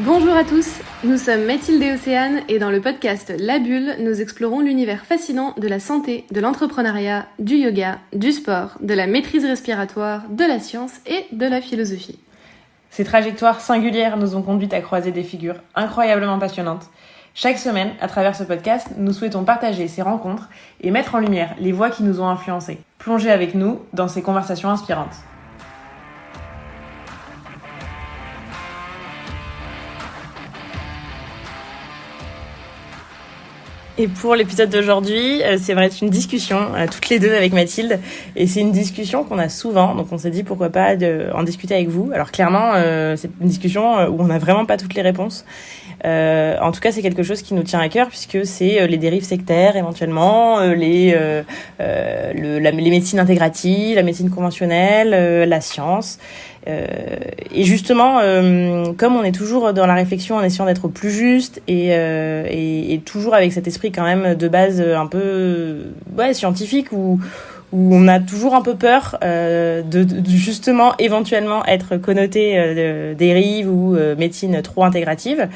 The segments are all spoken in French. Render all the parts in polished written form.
Bonjour à tous, nous sommes Mathilde et Océane et dans le podcast La Bulle, nous explorons l'univers fascinant de la santé, de l'entrepreneuriat, du yoga, du sport, de la maîtrise respiratoire, de la science et de la philosophie. Ces trajectoires singulières nous ont conduites à croiser des figures incroyablement passionnantes. Chaque semaine, à travers ce podcast, nous souhaitons partager ces rencontres et mettre en lumière les voix qui nous ont influencés. Plongez avec nous dans ces conversations inspirantes. Et pour l'épisode d'aujourd'hui, c'est vrai, c'est une discussion, toutes les deux avec Mathilde. Et c'est une discussion qu'on a souvent, donc on s'est dit pourquoi pas en discuter avec vous. Alors clairement, c'est une discussion où on n'a vraiment pas toutes les réponses. En tout cas, c'est quelque chose qui nous tient à cœur puisque c'est les dérives sectaires éventuellement, les médecines intégratives, la médecine conventionnelle, la science. Et justement, comme on est toujours dans la réflexion en essayant d'être au plus juste et toujours avec cet esprit quand même de base un peu scientifique où on a toujours un peu peur de justement éventuellement être connoté dérive ou médecine trop intégrative.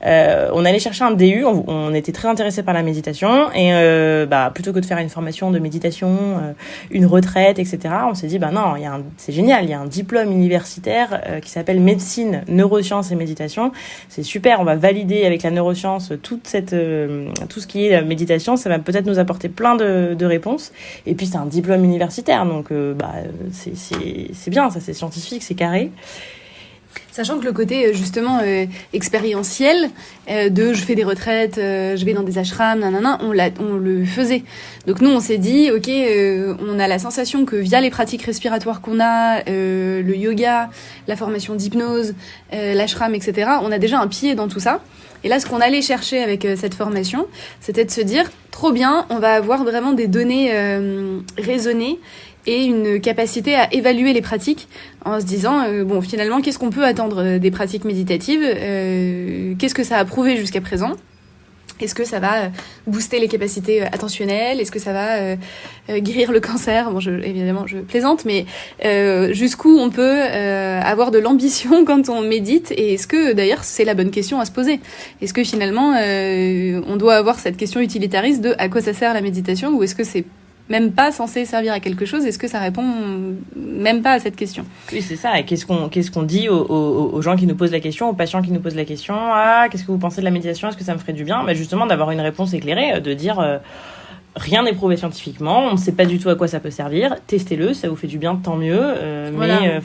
On allait chercher un DU, on était très intéressé par la méditation et plutôt que de faire une formation de méditation, une retraite, etc., on s'est dit non, c'est génial, il y a un diplôme universitaire qui s'appelle médecine, neurosciences et méditation. C'est super, on va valider avec la neuroscience tout ce qui est méditation, ça va peut-être nous apporter plein de réponses. Et puis c'est un diplôme universitaire, donc c'est bien, ça c'est scientifique, c'est carré. Sachant que le côté justement expérientiel de je fais des retraites, je vais dans des ashrams, on le faisait. Donc nous on s'est dit ok, on a la sensation que via les pratiques respiratoires qu'on a, le yoga, la formation d'hypnose, l'ashram, etc., on a déjà un pied dans tout ça. Et là, ce qu'on allait chercher avec cette formation, c'était de se dire, trop bien, on va avoir vraiment des données raisonnées et une capacité à évaluer les pratiques en se disant, finalement, qu'est-ce qu'on peut attendre des pratiques méditatives, qu'est-ce que ça a prouvé jusqu'à présent. Est-ce que ça va booster les capacités attentionnelles? Est-ce que ça va guérir le cancer? Évidemment, je plaisante, mais jusqu'où on peut avoir de l'ambition quand on médite? Et est-ce que, d'ailleurs, c'est la bonne question à se poser? Est-ce que, finalement, on doit avoir cette question utilitariste de à quoi ça sert la méditation? Ou est-ce que c'est même pas censé servir à quelque chose? Est-ce que ça répond même pas à cette question? Oui, c'est ça. Et qu'est-ce qu'on dit aux gens qui nous posent la question, aux patients qui nous posent la question? Qu'est-ce que vous pensez de la méditation? Est-ce que ça me ferait du bien? Justement, d'avoir une réponse éclairée, de dire rien n'est prouvé scientifiquement, on ne sait pas du tout à quoi ça peut servir. Testez-le, ça vous fait du bien, tant mieux. Voilà. Mais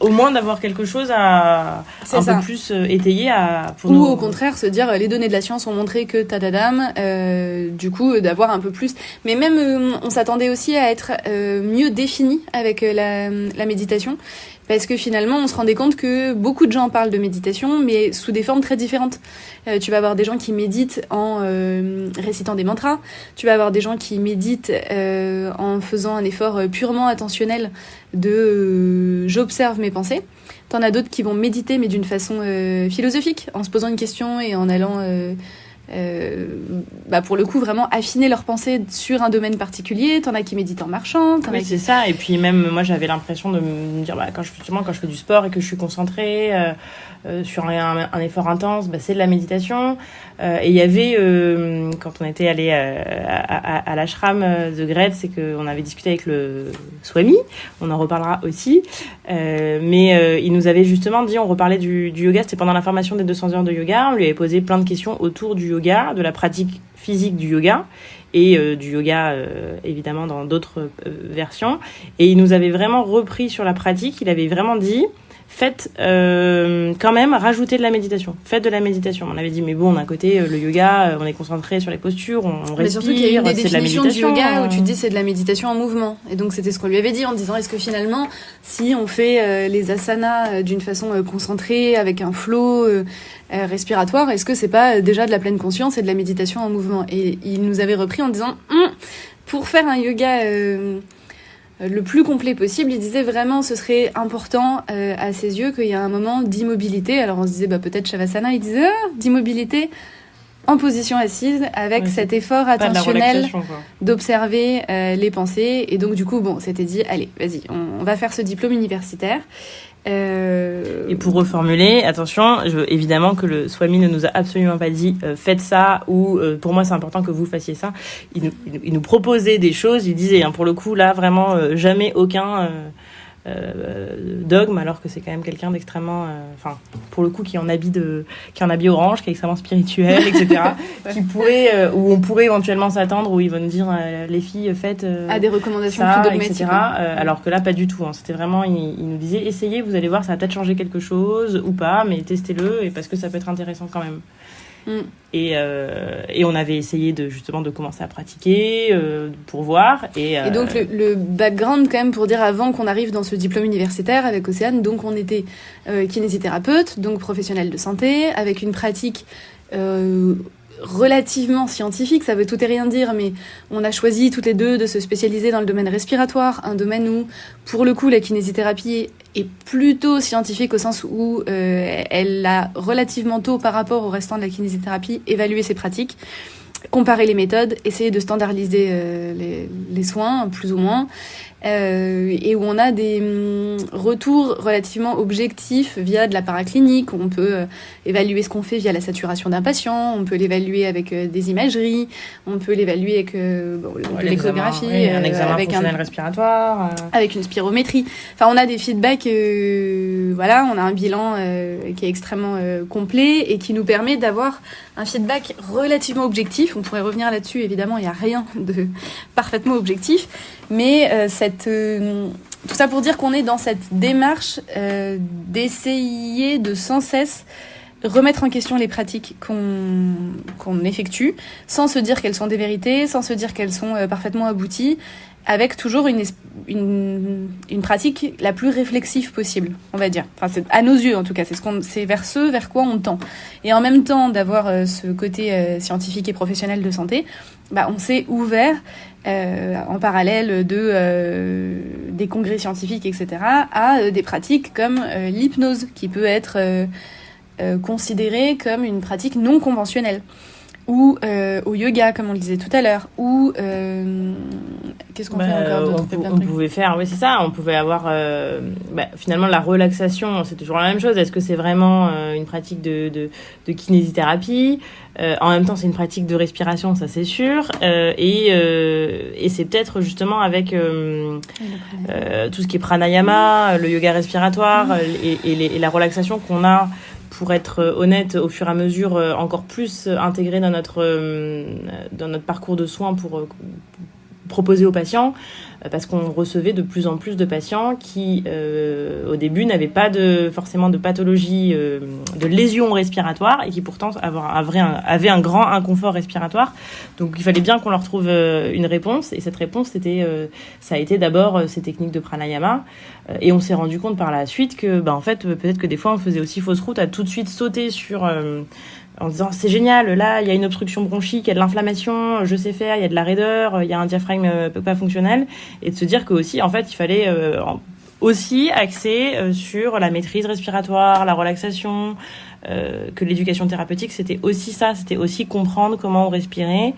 au moins d'avoir quelque chose à peu plus étayer pour nous. Ou au contraire, se dire les données de la science ont montré que tadadam, du coup d'avoir un peu plus. Mais même on s'attendait aussi à être mieux défini avec la méditation. Parce que finalement, on se rendait compte que beaucoup de gens parlent de méditation, mais sous des formes très différentes. Tu vas avoir des gens qui méditent en récitant des mantras. Tu vas avoir des gens qui méditent en faisant un effort purement attentionnel de j'observe mes pensées. T'en as d'autres qui vont méditer, mais d'une façon philosophique, en se posant une question et en allant... pour le coup vraiment affiner leurs pensées sur un domaine particulier. T'en as qui méditent en marchant. Oui, c'est ça. Et puis même moi j'avais l'impression de me dire quand je fais du sport et que je suis concentrée sur un effort intense, c'est de la méditation. Et il y avait quand on était allé à l'ashram de Gretz, c'est qu'on avait discuté avec le Swami, on en reparlera aussi, mais il nous avait justement dit, on reparlait du yoga, c'était pendant la formation des 200 heures de yoga, on lui avait posé plein de questions autour du yoga, de la pratique physique du yoga et du yoga évidemment dans d'autres versions, et il nous avait vraiment repris sur la pratique. Il avait vraiment dit faites quand même rajouter de la méditation. Faites de la méditation. On avait dit mais bon, d'un côté le yoga, on est concentré sur les postures, on respire. Mais surtout qu'il y a une des définitions du yoga où tu dis c'est de la méditation en mouvement. Et donc c'était ce qu'on lui avait dit en disant est-ce que finalement si on fait les asanas d'une façon concentrée avec un flow respiratoire, est-ce que c'est pas déjà de la pleine conscience et de la méditation en mouvement? Et il nous avait repris en disant pour faire un yoga le plus complet possible, il disait vraiment ce serait important à ses yeux qu'il y a un moment d'immobilité. Alors on se disait peut-être Shavasana, il disait d'immobilité en position assise avec cet effort attentionnel d'observer les pensées. Et donc du coup c'était dit allez vas-y, on va faire ce diplôme universitaire. Et pour reformuler, attention, évidemment que le Swami ne nous a absolument pas dit faites ça ou pour moi c'est important que vous fassiez ça. Il nous proposait des choses, il disait pour le coup là vraiment jamais aucun dogme, alors que c'est quand même quelqu'un d'extrêmement, pour le coup qui est en habit orange, qui est extrêmement spirituel, etc. qui pourrait, où on pourrait éventuellement s'attendre, où il va nous dire les filles faites à des recommandations ça, plus dogmatiques, etc. Alors que là pas du tout. C'était vraiment, il nous disait essayez, vous allez voir, ça va peut-être changer quelque chose ou pas, mais testez-le et parce que ça peut être intéressant quand même. Et on avait essayé justement de commencer à pratiquer pour voir. Et donc le background quand même pour dire avant qu'on arrive dans ce diplôme universitaire avec Océane, donc on était kinésithérapeute, donc professionnel de santé, avec une pratique relativement scientifique, ça veut tout et rien dire, mais on a choisi toutes les deux de se spécialiser dans le domaine respiratoire, un domaine où, pour le coup, la kinésithérapie est plutôt scientifique au sens où elle a relativement tôt, par rapport au restant de la kinésithérapie, évalué ses pratiques, comparé les méthodes, essayer de standardiser les soins, plus ou moins, et où on a des retours relativement objectifs via de la paraclinique, où on peut évaluer ce qu'on fait via la saturation d'un patient, on peut l'évaluer avec des imageries, on peut l'évaluer avec de l'échographie, un examen fonctionnel respiratoire, avec une spirométrie. Enfin, on a des feedbacks, on a un bilan qui est extrêmement complet et qui nous permet d'avoir un feedback relativement objectif. On pourrait revenir là-dessus, évidemment, il n'y a rien de parfaitement objectif, mais tout ça pour dire qu'on est dans cette démarche d'essayer de sans cesse remettre en question les pratiques qu'on effectue, sans se dire qu'elles sont des vérités, sans se dire qu'elles sont parfaitement abouties, avec toujours une pratique la plus réflexive possible, on va dire. Enfin, c'est, à nos yeux, en tout cas, c'est vers quoi on tend. Et en même temps, d'avoir ce côté scientifique et professionnel de santé, on s'est ouvert en parallèle des congrès scientifiques, etc., à des pratiques comme l'hypnose, qui peut être considérée comme une pratique non conventionnelle, ou au yoga, comme on le disait tout à l'heure, ou qu'est-ce qu'on fait encore d'autre? On pouvait faire, oui, c'est ça, on pouvait avoir finalement la relaxation, c'est toujours la même chose. Est-ce que c'est vraiment une pratique de kinésithérapie? En même temps, c'est une pratique de respiration, ça c'est sûr, et c'est peut-être justement avec tout ce qui est pranayama, le yoga respiratoire et la relaxation qu'on a, pour être honnête, au fur et à mesure, encore plus intégré dans notre parcours de soins pour proposer aux patients, parce qu'on recevait de plus en plus de patients qui, au début, n'avaient pas forcément de pathologie, de lésions respiratoires, et qui pourtant avaient un grand inconfort respiratoire. Donc il fallait bien qu'on leur trouve une réponse, et cette réponse, ça a été d'abord ces techniques de pranayama, et on s'est rendu compte par la suite que, en fait, peut-être que des fois on faisait aussi fausse route à tout de suite sauter sur en disant c'est génial, là il y a une obstruction bronchique, il y a de l'inflammation, je sais faire, il y a de la raideur, il y a un diaphragme pas fonctionnel, et de se dire que aussi en fait il fallait aussi axer sur la maîtrise respiratoire, la relaxation, que l'éducation thérapeutique c'était aussi ça, c'était aussi comprendre comment on respirait.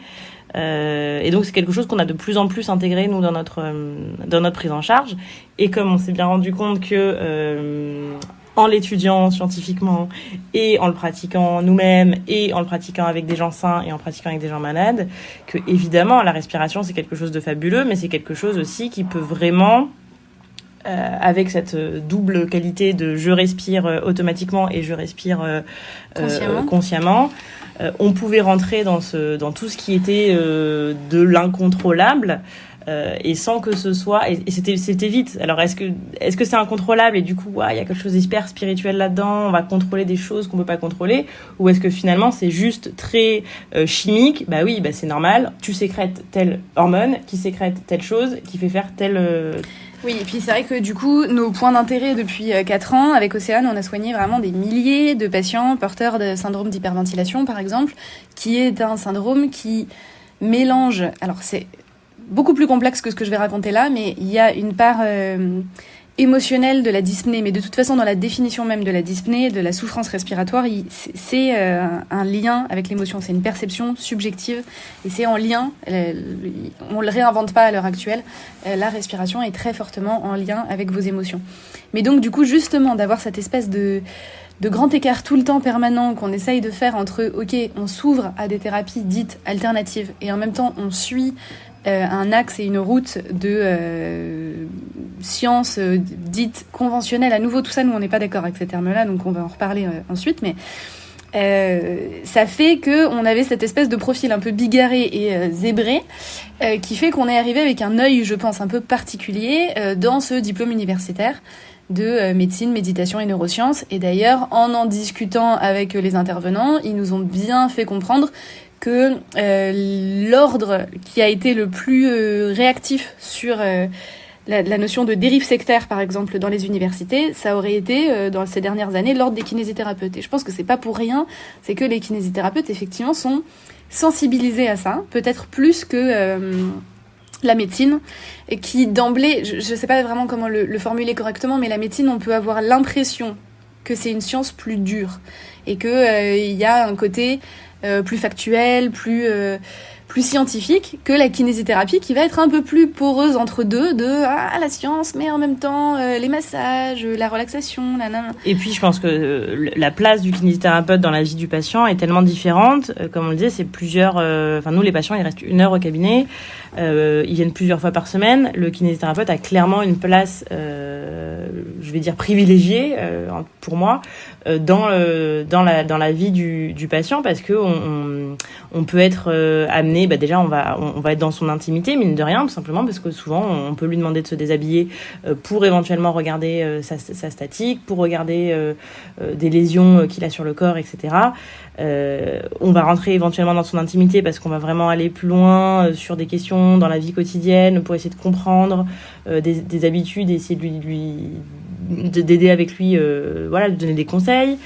Et donc c'est quelque chose qu'on a de plus en plus intégré nous dans notre prise en charge, et comme on s'est bien rendu compte que en l'étudiant scientifiquement et en le pratiquant nous-mêmes et en le pratiquant avec des gens sains et en pratiquant avec des gens malades, que évidemment la respiration c'est quelque chose de fabuleux, mais c'est quelque chose aussi qui peut vraiment avec cette double qualité de je respire automatiquement et je respire consciemment. On pouvait rentrer dans tout ce qui était de l'incontrôlable, et sans que ce soit, et c'était vite. Alors est-ce que c'est incontrôlable et du coup il y a quelque chose d'hyper spirituel là-dedans, on va contrôler des choses qu'on peut pas contrôler, ou est-ce que finalement c'est juste très chimique? Oui, c'est normal, tu sécrètes telle hormone qui sécrète telle chose qui fait faire telle Oui, et puis c'est vrai que du coup, nos points d'intérêt depuis 4 ans, avec Océane, on a soigné vraiment des milliers de patients porteurs de syndrome d'hyperventilation, par exemple, qui est un syndrome qui mélange... Alors, c'est beaucoup plus complexe que ce que je vais raconter là, mais il y a une part émotionnel de la dyspnée, mais de toute façon dans la définition même de la dyspnée, de la souffrance respiratoire, c'est un lien avec l'émotion, c'est une perception subjective et c'est en lien, on le réinvente pas à l'heure actuelle, la respiration est très fortement en lien avec vos émotions. Mais donc du coup justement d'avoir cette espèce de grand écart tout le temps permanent qu'on essaye de faire entre, ok, on s'ouvre à des thérapies dites alternatives et en même temps on suit un axe et une route de sciences dites conventionnelles. À nouveau, tout ça, nous, on n'est pas d'accord avec ces termes-là, donc on va en reparler ensuite, mais ça fait qu'on avait cette espèce de profil un peu bigarré et zébré qui fait qu'on est arrivé avec un œil, je pense, un peu particulier dans ce diplôme universitaire de médecine, méditation et neurosciences. Et d'ailleurs, en discutant avec les intervenants, ils nous ont bien fait comprendre que l'ordre qui a été le plus réactif sur la notion de dérive sectaire, par exemple, dans les universités, ça aurait été, dans ces dernières années, l'ordre des kinésithérapeutes. Et je pense que c'est pas pour rien, c'est que les kinésithérapeutes, effectivement, sont sensibilisés à ça, peut-être plus que la médecine, et qui d'emblée, je sais pas vraiment comment le formuler correctement, mais la médecine, on peut avoir l'impression que c'est une science plus dure, et que il y a un côté plus factuel, plus scientifique que la kinésithérapie qui va être un peu plus poreuse entre deux, la science, mais en même temps les massages, la relaxation, nanana. Et puis je pense que la place du kinésithérapeute dans la vie du patient est tellement différente, comme on le disait, c'est plusieurs, nous les patients ils restent 1 heure au cabinet, ils viennent plusieurs fois par semaine, le kinésithérapeute a clairement une place, je vais dire privilégiée pour moi, dans la vie du patient, parce que on peut être amené, déjà on va être dans son intimité, mine de rien, tout simplement parce que souvent on peut lui demander de se déshabiller pour éventuellement regarder sa statique, pour regarder des lésions qu'il a sur le corps, etc. On va rentrer éventuellement dans son intimité parce qu'on va vraiment aller plus loin sur des questions dans la vie quotidienne pour essayer de comprendre des habitudes et essayer d'aider avec lui, lui donner des conseils.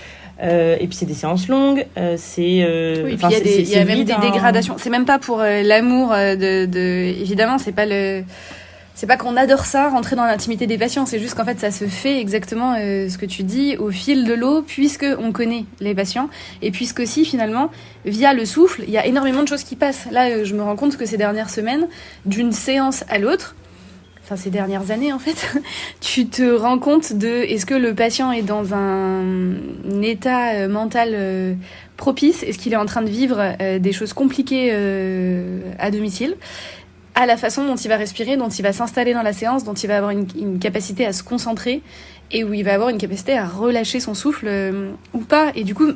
Et puis c'est des séances longues, il y a même des dégradations. C'est même pas pour l'amour évidemment, c'est pas qu'on adore ça, rentrer dans l'intimité des patients, c'est juste qu'en fait ça se fait exactement ce que tu dis au fil de l'eau, puisque on connaît les patients et puisque aussi finalement via le souffle, il y a énormément de choses qui passent. Là, je me rends compte que ces dernières semaines, d'une séance à l'autre, ces dernières années en fait, tu te rends compte de est-ce que le patient est dans un état mental propice, est-ce qu'il est en train de vivre des choses compliquées à domicile, à la façon dont il va respirer, dont il va s'installer dans la séance, dont il va avoir une capacité à se concentrer et où il va avoir une capacité à relâcher son souffle ou pas. Et du coup,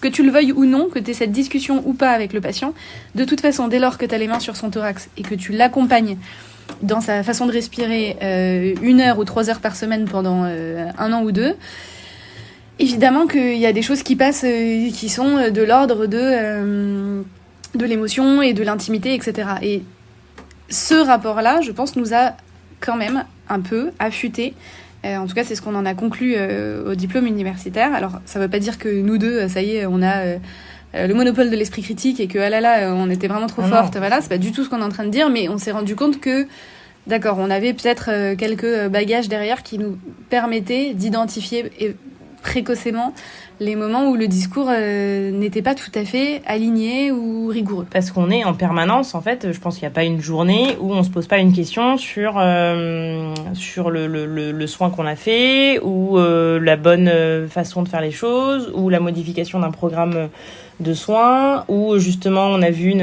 que tu le veuilles ou non, que tu aies cette discussion ou pas avec le patient, de toute façon, dès lors que tu as les mains sur son thorax et que tu l'accompagnes dans sa façon de respirer 1 heure ou 3 heures par semaine pendant 1 an ou 2, évidemment qu'il y a des choses qui passent qui sont de l'ordre de l'émotion et de l'intimité, etc. Et ce rapport-là, je pense, nous a quand même un peu affûté. En tout cas, c'est ce qu'on en a conclu au diplôme universitaire. Alors, ça ne veut pas dire que nous deux, ça y est, on a le monopole de l'esprit critique et que on était vraiment trop fortes. Voilà, c'est pas du tout ce qu'on est en train de dire, mais on s'est rendu compte que, d'accord, on avait peut-être quelques bagages derrière qui nous permettaient d'identifier précocement les moments où le discours n'était pas tout à fait aligné ou rigoureux. Parce qu'on est en permanence, en fait, je pense qu'il n'y a pas une journée où on se pose pas une question sur le soin qu'on a fait, ou la bonne façon de faire les choses, ou la modification d'un programme de soins, ou justement on a vu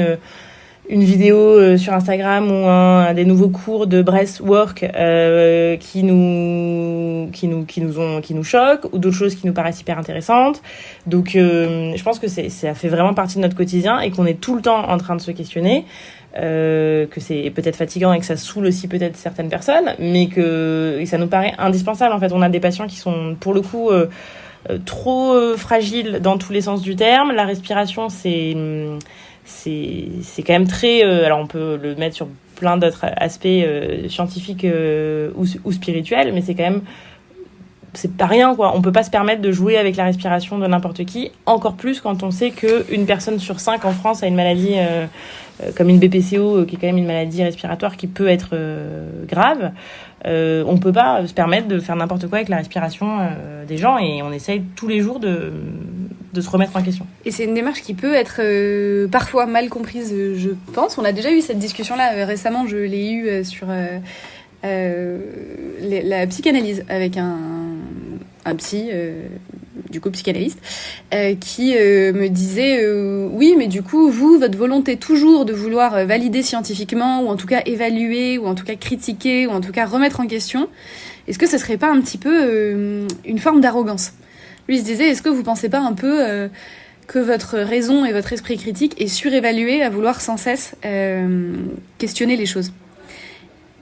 une vidéo sur Instagram ou un des nouveaux cours de breathwork qui nous choquent, ou d'autres choses qui nous paraissent hyper intéressantes. Donc je pense que ça fait vraiment partie de notre quotidien et qu'on est tout le temps en train de se questionner, que c'est peut-être fatigant et que ça saoule aussi peut-être certaines personnes, mais que ça nous paraît indispensable. En fait, on a des patients qui sont pour le coup trop fragiles dans tous les sens du terme. La respiration, c'est quand même très... alors on peut le mettre sur plein d'autres aspects scientifiques ou spirituels, mais c'est quand même c'est pas rien, quoi. On peut pas se permettre de jouer avec la respiration de n'importe qui, encore plus quand on sait qu'une personne sur 5 en France a une maladie comme une BPCO, qui est quand même une maladie respiratoire qui peut être grave. On peut pas se permettre de faire n'importe quoi avec la respiration des gens, et on essaye tous les jours de se remettre en question. Et c'est une démarche qui peut être parfois mal comprise, je pense. On a déjà eu cette discussion-là récemment, je l'ai eue sur la psychanalyse avec un psy, du coup psychanalyste, qui me disait oui, mais du coup, vous, votre volonté toujours de vouloir valider scientifiquement, ou en tout cas évaluer, ou en tout cas critiquer, ou en tout cas remettre en question, est-ce que ce serait pas un petit peu une forme d'arrogance ? Lui, il se disait, est-ce que vous pensez pas un peu que votre raison et votre esprit critique est surévalué à vouloir sans cesse questionner les choses ?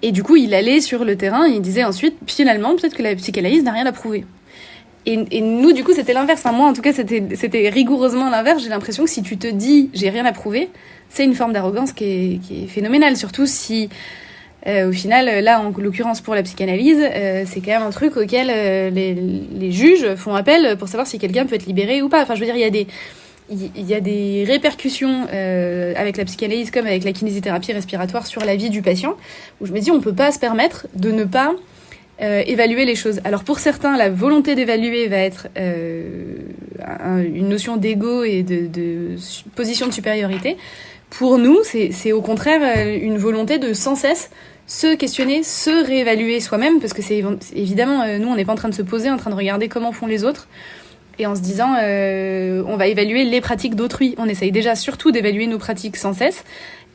Et du coup, il allait sur le terrain, et il disait ensuite, finalement, peut-être que la psychanalyse n'a rien à prouver. Et nous, du coup, c'était l'inverse. Enfin, moi, en tout cas, c'était rigoureusement l'inverse. J'ai l'impression que si tu te dis « j'ai rien à prouver », c'est une forme d'arrogance qui est phénoménale. Surtout si, au final, là, en l'occurrence pour la psychanalyse, c'est quand même un truc auquel les juges font appel pour savoir si quelqu'un peut être libéré ou pas. Enfin, je veux dire, il y a des répercussions avec la psychanalyse comme avec la kinésithérapie respiratoire sur la vie du patient, où je me dis on peut pas se permettre de ne pas évaluer les choses. Alors pour certains, la volonté d'évaluer va être une notion d'ego et de position de supériorité. Pour nous, c'est au contraire une volonté de sans cesse se questionner, se réévaluer soi-même, parce que c'est évidemment, nous on n'est pas en train de se poser, en train de regarder comment font les autres, et en se disant on va évaluer les pratiques d'autrui. On essaye déjà surtout d'évaluer nos pratiques sans cesse,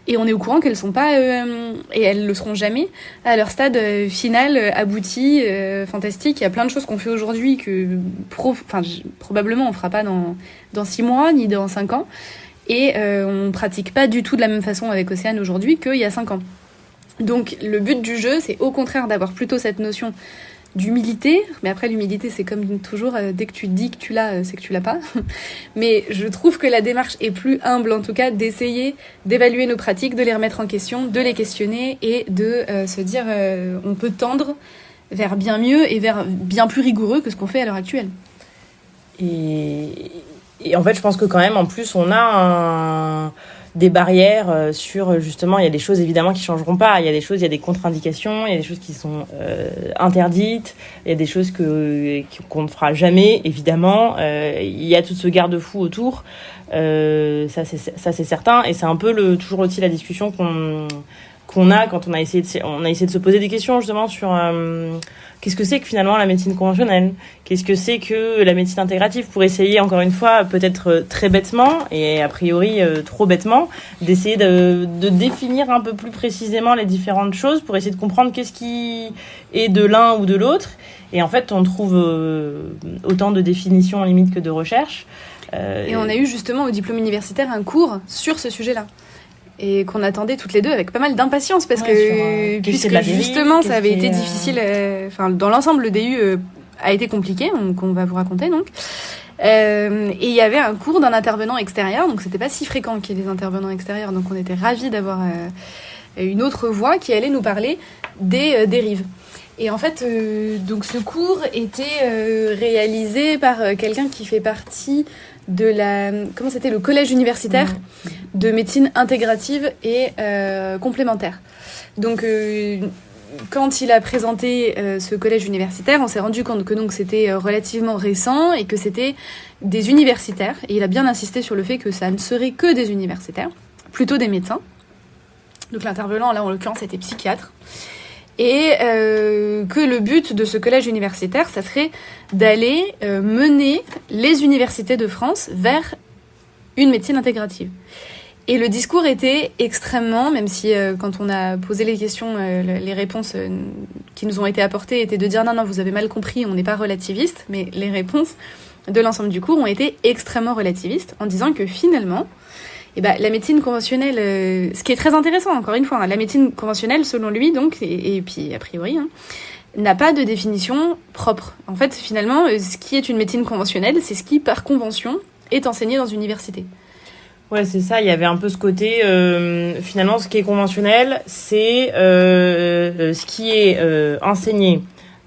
et on est au courant qu'elles sont pas et elles le seront jamais à leur stade final abouti, fantastique. Il y a plein de choses qu'on fait aujourd'hui que probablement on fera pas dans 6 mois ni dans 5 ans, et on pratique pas du tout de la même façon avec Océane aujourd'hui qu'il y a 5 ans. Donc le but du jeu, c'est au contraire d'avoir plutôt cette notion d'humilité, mais après l'humilité c'est comme toujours, dès que tu dis que tu l'as, c'est que tu l'as pas. Mais je trouve que la démarche est plus humble, en tout cas, d'essayer d'évaluer nos pratiques, de les remettre en question, de les questionner, et de se dire on peut tendre vers bien mieux et vers bien plus rigoureux que ce qu'on fait à l'heure actuelle. Et en fait, je pense que quand même, en plus, on a des barrières sur, justement, il y a des choses évidemment qui changeront pas, il y a des des contre-indications, il y a des choses qui sont interdites, il y a des choses qu'on ne fera jamais, évidemment, il y a tout ce garde-fou autour, ça c'est certain, et c'est un peu toujours aussi la discussion qu'on a quand on a essayé de se poser des questions justement sur qu'est-ce que c'est que finalement la médecine conventionnelle, qu'est-ce que c'est que la médecine intégrative, pour essayer encore une fois, peut-être très bêtement et a priori trop bêtement, d'essayer de définir un peu plus précisément les différentes choses pour essayer de comprendre qu'est-ce qui est de l'un ou de l'autre. Et en fait, on trouve autant de définitions limite que de recherches. Et on a eu justement au diplôme universitaire un cours sur ce sujet-là, et qu'on attendait toutes les deux avec pas mal d'impatience, parce que puisque justement ça avait été difficile, dans l'ensemble le DU a été compliqué, qu'on va vous raconter donc, et il y avait un cours d'un intervenant extérieur, donc c'était pas si fréquent qu'il y ait des intervenants extérieurs, donc on était ravis d'avoir une autre voix qui allait nous parler des dérives. Et en fait, donc ce cours était réalisé par quelqu'un qui fait partie de le collège universitaire de médecine intégrative et complémentaire. Donc, quand il a présenté ce collège universitaire, on s'est rendu compte que donc c'était relativement récent et que c'était des universitaires. Et il a bien insisté sur le fait que ça ne serait que des universitaires, plutôt des médecins. Donc l'intervenant, là en l'occurrence, était psychiatre. Et que le but de ce collège universitaire, ça serait d'aller mener les universités de France vers une médecine intégrative. Et le discours était extrêmement, même si quand on a posé les questions, les réponses qui nous ont été apportées étaient de dire non, vous avez mal compris, on n'est pas relativiste, mais les réponses de l'ensemble du cours ont été extrêmement relativistes, en disant que finalement, la médecine conventionnelle, ce qui est très intéressant, encore une fois, la médecine conventionnelle, selon lui, donc, et puis a priori, n'a pas de définition propre. En fait, finalement, ce qui est une médecine conventionnelle, c'est ce qui, par convention, est enseigné dans une université. Ouais, c'est ça, il y avait un peu ce côté, finalement, ce qui est conventionnel, c'est ce qui est enseigné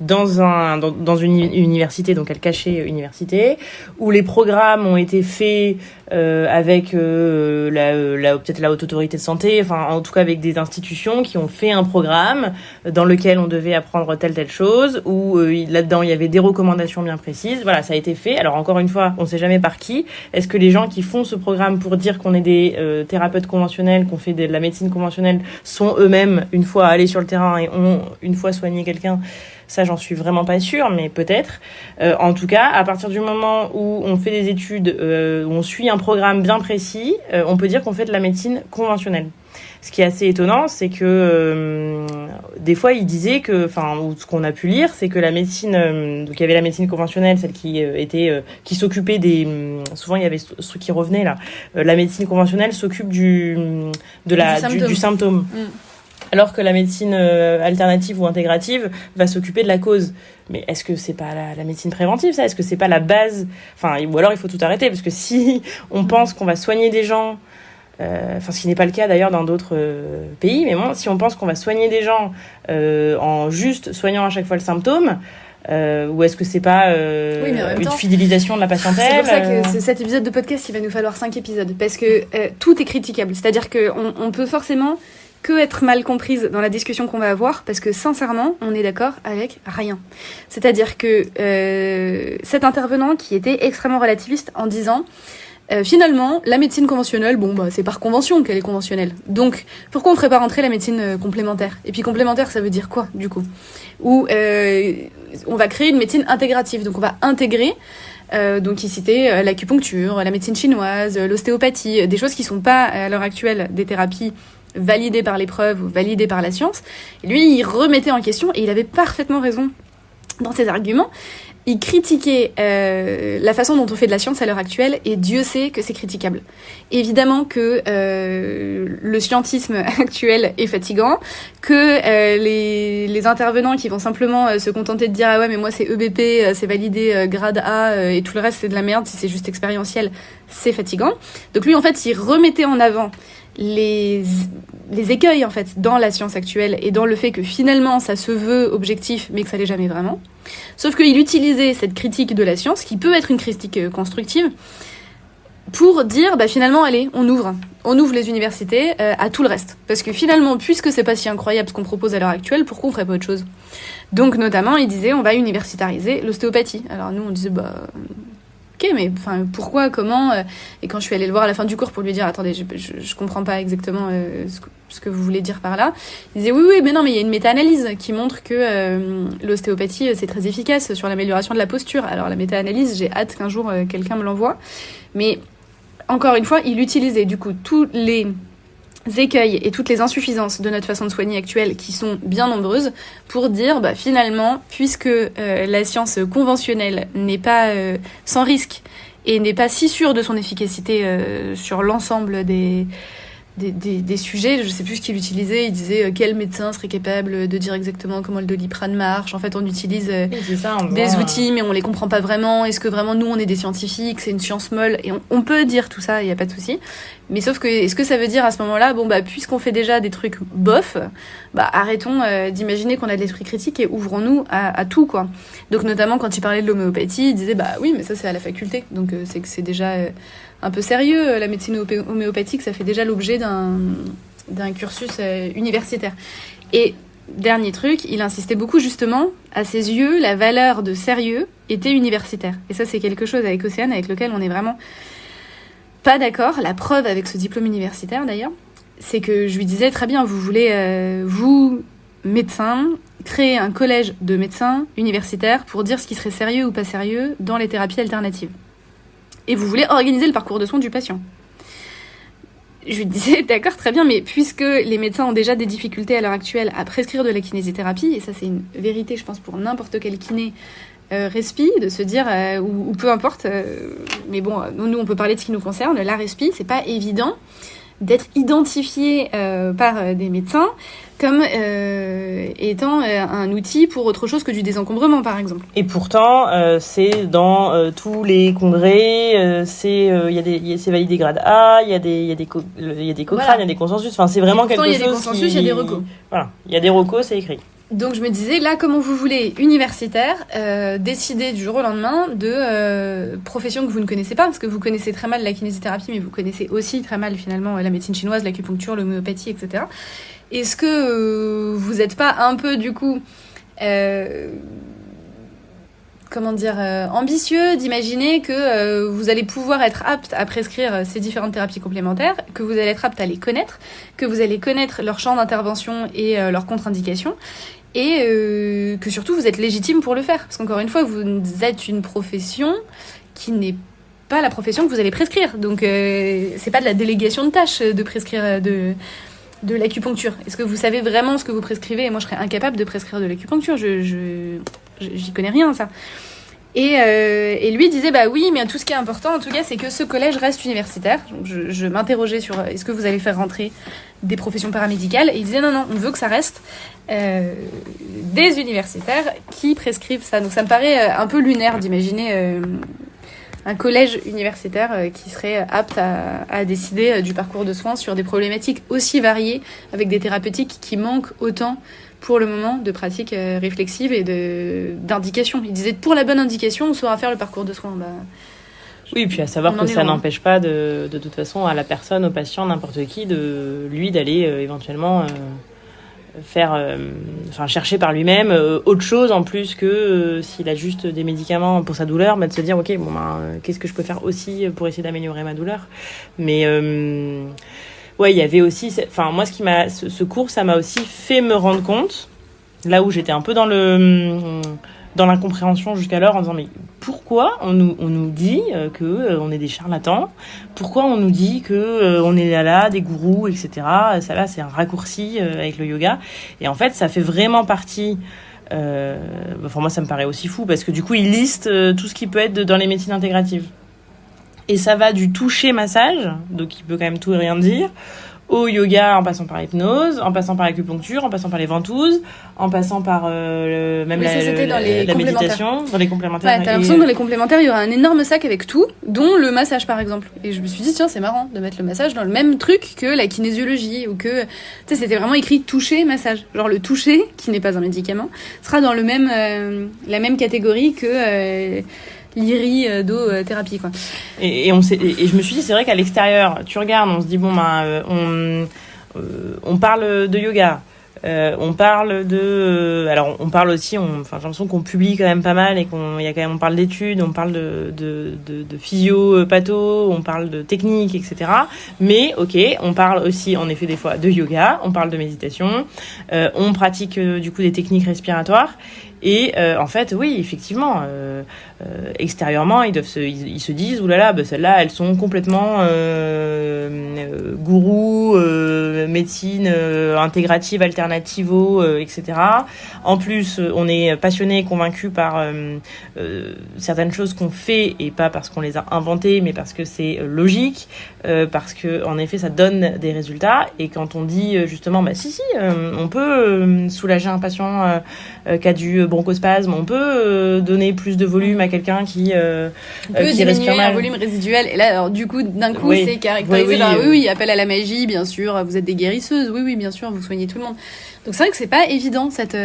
dans une université, donc à le cacher université, où les programmes ont été faits avec peut-être la haute autorité de santé, enfin en tout cas avec des institutions qui ont fait un programme dans lequel on devait apprendre telle chose, où là-dedans il y avait des recommandations bien précises. Voilà, ça a été fait. Alors encore une fois, on sait jamais par qui. Est-ce que les gens qui font ce programme pour dire qu'on est des thérapeutes conventionnels, qu'on fait de la médecine conventionnelle, sont eux-mêmes une fois allés sur le terrain et ont une fois soigné quelqu'un? Ça, j'en suis vraiment pas sûre, mais peut-être. En tout cas, à partir du moment où on fait des études, où on suit un programme bien précis, on peut dire qu'on fait de la médecine conventionnelle. Ce qui est assez étonnant, c'est que des fois, il disait que, ou ce qu'on a pu lire, c'est que la médecine, donc il y avait la médecine conventionnelle, celle qui s'occupait souvent il y avait ce truc qui revenait là. La médecine conventionnelle s'occupe du symptôme. Alors que la médecine alternative ou intégrative va s'occuper de la cause. Mais est-ce que c'est pas la médecine préventive, ça? Est-ce que c'est pas la base? Ou alors il faut tout arrêter, parce que si on pense qu'on va soigner des gens, ce qui n'est pas le cas d'ailleurs dans d'autres pays, mais bon, si on pense qu'on va soigner des gens en juste soignant à chaque fois le symptôme, ou est-ce que c'est pas une fidélisation de la patientèle? C'est pour ça que c'est cet épisode de podcast, il va nous falloir 5 épisodes, parce que tout est critiquable. C'est-à-dire qu'on peut forcément que être mal comprise dans la discussion qu'on va avoir, parce que sincèrement, on est d'accord avec rien. C'est-à-dire que cet intervenant qui était extrêmement relativiste en disant finalement, la médecine conventionnelle, c'est par convention qu'elle est conventionnelle. Donc, pourquoi on ferait pas rentrer la médecine complémentaire? Et puis complémentaire, ça veut dire quoi, du coup? Ou on va créer une médecine intégrative, donc on va intégrer donc il citait l'acupuncture, la médecine chinoise, l'ostéopathie, des choses qui sont pas à l'heure actuelle des thérapies validé par l'épreuve ou validé par la science. Et lui, il remettait en question, et il avait parfaitement raison dans ses arguments. Il critiquait la façon dont on fait de la science à l'heure actuelle, et Dieu sait que c'est critiquable. Évidemment que le scientisme actuel est fatigant, que les intervenants qui vont simplement se contenter de dire « Ah ouais, mais moi c'est EBP, c'est validé grade A, et tout le reste c'est de la merde, si c'est juste expérientiel, c'est fatigant. » Donc lui, en fait, il remettait en avant les écueils en fait dans la science actuelle, et dans le fait que finalement ça se veut objectif mais que ça l'est jamais vraiment, sauf qu'il utilisait cette critique de la science, qui peut être une critique constructive, pour dire finalement allez, on ouvre les universités à tout le reste, parce que finalement, puisque c'est pas si incroyable ce qu'on propose à l'heure actuelle, pourquoi on ferait pas autre chose? Donc notamment il disait on va universitariser l'ostéopathie. Alors nous on disait ok, mais pourquoi, comment Et quand je suis allée le voir à la fin du cours pour lui dire attendez, je comprends pas exactement ce que vous voulez dire par là, il disait oui, mais non, mais il y a une méta-analyse qui montre que l'ostéopathie c'est très efficace sur l'amélioration de la posture. Alors la méta-analyse, j'ai hâte qu'un jour quelqu'un me l'envoie, mais encore une fois, il utilisait du coup tous les écueils et toutes les insuffisances de notre façon de soigner actuelle, qui sont bien nombreuses, pour dire finalement, puisque la science conventionnelle n'est pas sans risque et n'est pas si sûre de son efficacité sur l'ensemble des sujets, je sais plus ce qu'il utilisait, il disait quel médecin serait capable de dire exactement comment le Doliprane marche. En fait, on utilise des outils, mais on les comprend pas vraiment. Est-ce que vraiment nous on est des scientifiques, c'est une science molle? Et on peut dire tout ça, il y a pas de souci. Mais sauf que, est-ce que ça veut dire à ce moment-là, puisqu'on fait déjà des trucs bof, arrêtons d'imaginer qu'on a de l'esprit critique et ouvrons-nous à tout, quoi. Donc notamment quand il parlait de l'homéopathie, il disait oui, mais ça c'est à la faculté, donc c'est que c'est déjà un peu sérieux, la médecine homéopathique, ça fait déjà l'objet d'un cursus universitaire. Et dernier truc, il insistait beaucoup justement, à ses yeux, la valeur de sérieux était universitaire. Et ça, c'est quelque chose avec Océane avec lequel on est vraiment pas d'accord. La preuve avec ce diplôme universitaire d'ailleurs, c'est que je lui disais très bien, vous voulez, vous, médecins, créer un collège de médecins universitaires pour dire ce qui serait sérieux ou pas sérieux dans les thérapies alternatives. Et vous voulez organiser le parcours de soins du patient. Je lui disais, d'accord, très bien, mais puisque les médecins ont déjà des difficultés à l'heure actuelle à prescrire de la kinésithérapie, et ça c'est une vérité, je pense, pour n'importe quel kiné respi, de se dire, ou peu importe, mais bon, nous on peut parler de ce qui nous concerne, la respi, c'est pas évident d'être identifié par des médecins comme étant un outil pour autre chose que du désencombrement, par exemple. Et pourtant, c'est dans tous les congrès, c'est validé grade A, il y a des Cochrane, il y a des consensus. Enfin, c'est vraiment quelque chose. Il y a des consensus, il y a des recos. Voilà, il y a des recos, c'est écrit. Donc je me disais, là, comment vous voulez, universitaire, décider du jour au lendemain de profession que vous ne connaissez pas, parce que vous connaissez très mal la kinésithérapie, mais vous connaissez aussi très mal finalement la médecine chinoise, l'acupuncture, l'homéopathie, etc. Est-ce que vous n'êtes pas un peu du coup, ambitieux d'imaginer que vous allez pouvoir être apte à prescrire ces différentes thérapies complémentaires, que vous allez être apte à les connaître, que vous allez connaître leur champ d'intervention et leurs contre-indications, et que surtout vous êtes légitime pour le faire. Parce qu'encore une fois, vous êtes une profession qui n'est pas la profession que vous allez prescrire. Donc c'est pas de la délégation de tâches de prescrire de l'acupuncture. Est-ce que vous savez vraiment ce que vous prescrivez? Et moi, je serais incapable de prescrire de l'acupuncture. J'y connais rien, ça. Et lui disait, bah oui, mais tout ce qui est important, en tout cas, c'est que ce collège reste universitaire. Donc je m'interrogeais sur est-ce que vous allez faire rentrer des professions paramédicales? Et il disait, non, on veut que ça reste des universitaires qui prescrivent ça. Donc ça me paraît un peu lunaire d'imaginer un collège universitaire qui serait apte à décider du parcours de soins sur des problématiques aussi variées, avec des thérapeutiques qui manquent autant pour le moment de pratiques réflexives et d'indications. Il disait, pour la bonne indication, on saura faire le parcours de soins. Oui, puis à savoir que ça n'empêche pas de toute façon à la personne, au patient, n'importe qui, d'aller éventuellement chercher par lui-même autre chose en plus que s'il a juste des médicaments pour sa douleur, de se dire ok, qu'est-ce que je peux faire aussi pour essayer d'améliorer ma douleur. Mais ouais, il y avait aussi, moi, ce cours, ça m'a aussi fait me rendre compte, là où j'étais un peu dans l'incompréhension jusqu'alors, en disant mais pourquoi on nous dit que on est des charlatans, pourquoi on nous dit que on est là des gourous, etc. Ça là, c'est un raccourci avec le yoga. Et en fait, ça fait vraiment partie. Moi, ça me paraît aussi fou parce que du coup, ils listent tout ce qui peut être dans les médecines intégratives. Et ça va du toucher massage, donc il peut quand même tout et rien dire, au yoga en passant par l'hypnose, en passant par l'acupuncture, en passant par les ventouses, en passant par la méditation, dans les complémentaires. Ouais, t'as l'impression que dans les complémentaires, il y aura un énorme sac avec tout, dont le massage par exemple. Et je me suis dit, tiens, c'est marrant de mettre le massage dans le même truc que la kinésiologie, ou que, tu sais, c'était vraiment écrit toucher, massage. Genre le toucher, qui n'est pas un médicament, sera dans la même catégorie que l'iri-do-thérapie, quoi. Et je me suis dit, c'est vrai qu'à l'extérieur, tu regardes, on se dit, on parle de yoga, on parle alors on parle aussi, j'ai l'impression qu'on publie quand même pas mal et on parle d'études, on parle de physio, patho, on parle de technique, etc. Mais ok, on parle aussi en effet des fois de yoga, on parle de méditation, on pratique du coup des techniques respiratoires. Et en fait, oui, effectivement, extérieurement, ils se disent, oulala, celles-là, elles sont complètement gourous, médecine intégrative, alternativo, etc. En plus, on est passionné et convaincu par certaines choses qu'on fait, et pas parce qu'on les a inventées, mais parce que c'est logique, parce que en effet, ça donne des résultats. Et quand on dit justement, on peut soulager un patient qui a du bronchospasme, on peut donner plus de volume à quelqu'un qui respire mal, un volume résiduel. Et là, alors, du coup, d'un coup, c'est caractérisé par appel à la magie, bien sûr, vous êtes des guérisseuses, oui, bien sûr, vous soignez tout le monde. Donc c'est vrai que c'est pas évident cette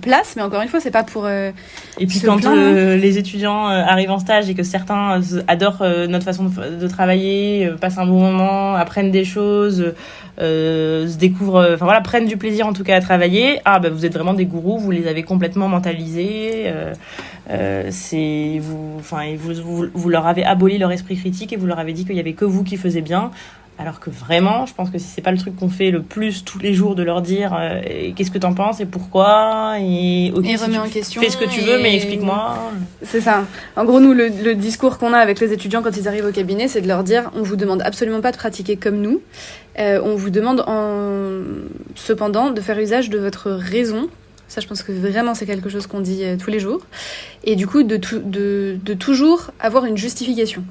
place, mais encore une fois, c'est pas pour et puis quand les étudiants arrivent en stage et que certains adorent notre façon de travailler, passent un bon moment, apprennent des choses, se découvrent, prennent du plaisir en tout cas à travailler. Vous êtes vraiment des gourous, vous les avez complètement mentalisés. Vous leur avez aboli leur esprit critique et vous leur avez dit qu'il y avait que vous qui faisiez bien. Alors que vraiment, je pense que si c'est pas le truc qu'on fait le plus tous les jours, de leur dire qu'est-ce que t'en penses et pourquoi, et remet en question, fais ce que tu veux, mais explique-moi. C'est ça. En gros, nous, le discours qu'on a avec les étudiants quand ils arrivent au cabinet, c'est de leur dire, on vous demande absolument pas de pratiquer comme nous, on vous demande cependant de faire usage de votre raison. Ça, je pense que vraiment, c'est quelque chose qu'on dit tous les jours. Et du coup, de toujours avoir une justification.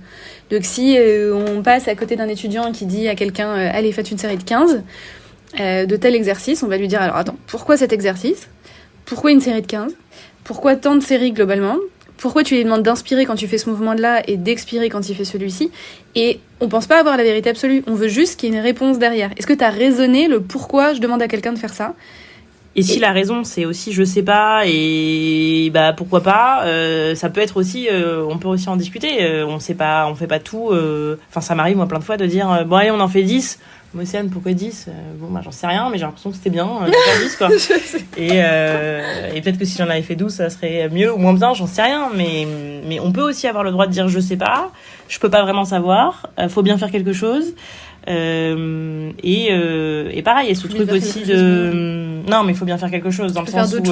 Donc, si on passe à côté d'un étudiant qui dit à quelqu'un « Allez, faites une série de 15 de tel exercice », on va lui dire « Alors, attends, pourquoi cet exercice ? Pourquoi une série de 15 ? Pourquoi tant de séries globalement ? Pourquoi tu lui demandes d'inspirer quand tu fais ce mouvement-là et d'expirer quand il fait celui-ci ? Et on pense pas avoir la vérité absolue. On veut juste qu'il y ait une réponse derrière. Est-ce que tu as raisonné le pourquoi je demande à quelqu'un de faire ça ? Et si la raison c'est aussi je sais pas et bah pourquoi pas, ça peut être aussi on peut aussi en discuter, on sait pas, on fait pas tout, enfin ça m'arrive moi plein de fois de dire bon allez on en fait 10. Moi Océane, pourquoi 10? Bon bah j'en sais rien mais j'ai l'impression que c'était bien de faire 10 quoi. Et peut-être que si j'en avais fait 12 ça serait mieux ou moins bien, j'en sais rien, mais on peut aussi avoir le droit de dire je sais pas, je peux pas vraiment savoir, faut bien faire quelque chose. Et pareil, il y a ce truc aussi de non mais il faut bien faire quelque chose dans le sens où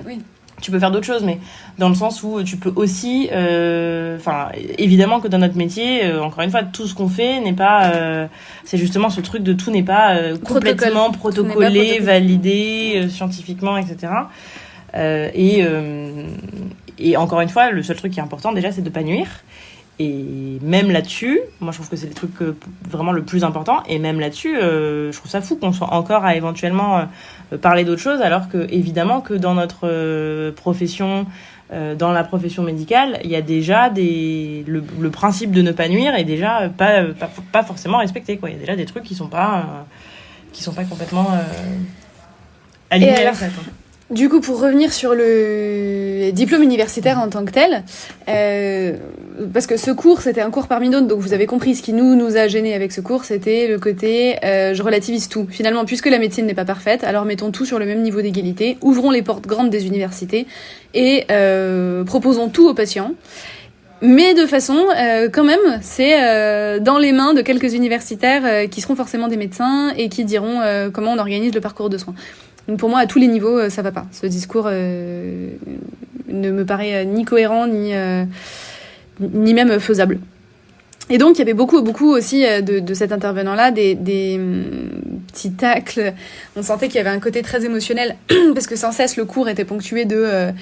oui. Tu peux faire d'autres choses, mais dans le sens où tu peux aussi enfin évidemment que dans notre métier encore une fois tout ce qu'on fait n'est pas c'est justement ce truc de tout n'est pas complètement protocolé, validé scientifiquement, etc. Et encore une fois le seul truc qui est important déjà c'est de pas nuire. Et même là-dessus, moi je trouve que c'est le truc vraiment le plus important. Et même là-dessus, je trouve ça fou qu'on soit encore à éventuellement parler d'autres choses, alors que évidemment que dans notre profession, dans la profession médicale, il y a déjà le principe de ne pas nuire est déjà pas forcément respecté, quoi. Il y a déjà des trucs qui sont pas complètement alignés avec ça, quoi. Du coup, pour revenir sur le diplôme universitaire en tant que tel, parce que ce cours, c'était un cours parmi d'autres, donc vous avez compris, ce qui nous a gênés avec ce cours, c'était le côté je relativise tout. Finalement, puisque la médecine n'est pas parfaite, alors mettons tout sur le même niveau d'égalité, ouvrons les portes grandes des universités et proposons tout aux patients. Mais de façon, quand même, c'est dans les mains de quelques universitaires qui seront forcément des médecins et qui diront comment on organise le parcours de soins. Donc pour moi, à tous les niveaux, ça va pas. Ce discours ne me paraît ni cohérent, ni même faisable. Et donc, il y avait beaucoup aussi de cet intervenant-là, des petits tacles. On sentait qu'il y avait un côté très émotionnel, parce que sans cesse, le cours était ponctué de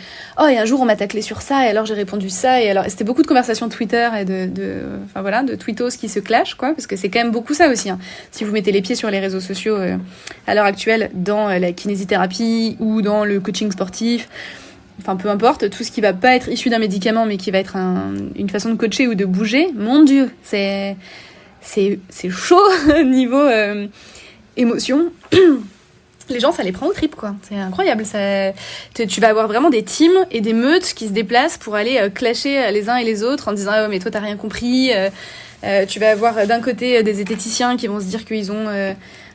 oh, et un jour, on m'a taclé sur ça, et alors j'ai répondu ça, et alors c'était beaucoup de conversations Twitter et de tweetos qui se clashent, quoi, parce que c'est quand même beaucoup ça aussi, hein. Si vous mettez les pieds sur les réseaux sociaux à l'heure actuelle, dans la kinésithérapie ou dans le coaching sportif, enfin peu importe, tout ce qui va pas être issu d'un médicament mais qui va être une façon de coacher ou de bouger, mon Dieu, c'est chaud niveau émotion. Les gens, ça les prend aux tripes, quoi. C'est incroyable. Tu vas avoir vraiment des teams et des meutes qui se déplacent pour aller clasher les uns et les autres en disant « Oh, mais toi, t'as rien compris ». Tu vas avoir d'un côté des zététiciens qui vont se dire qu'ils ont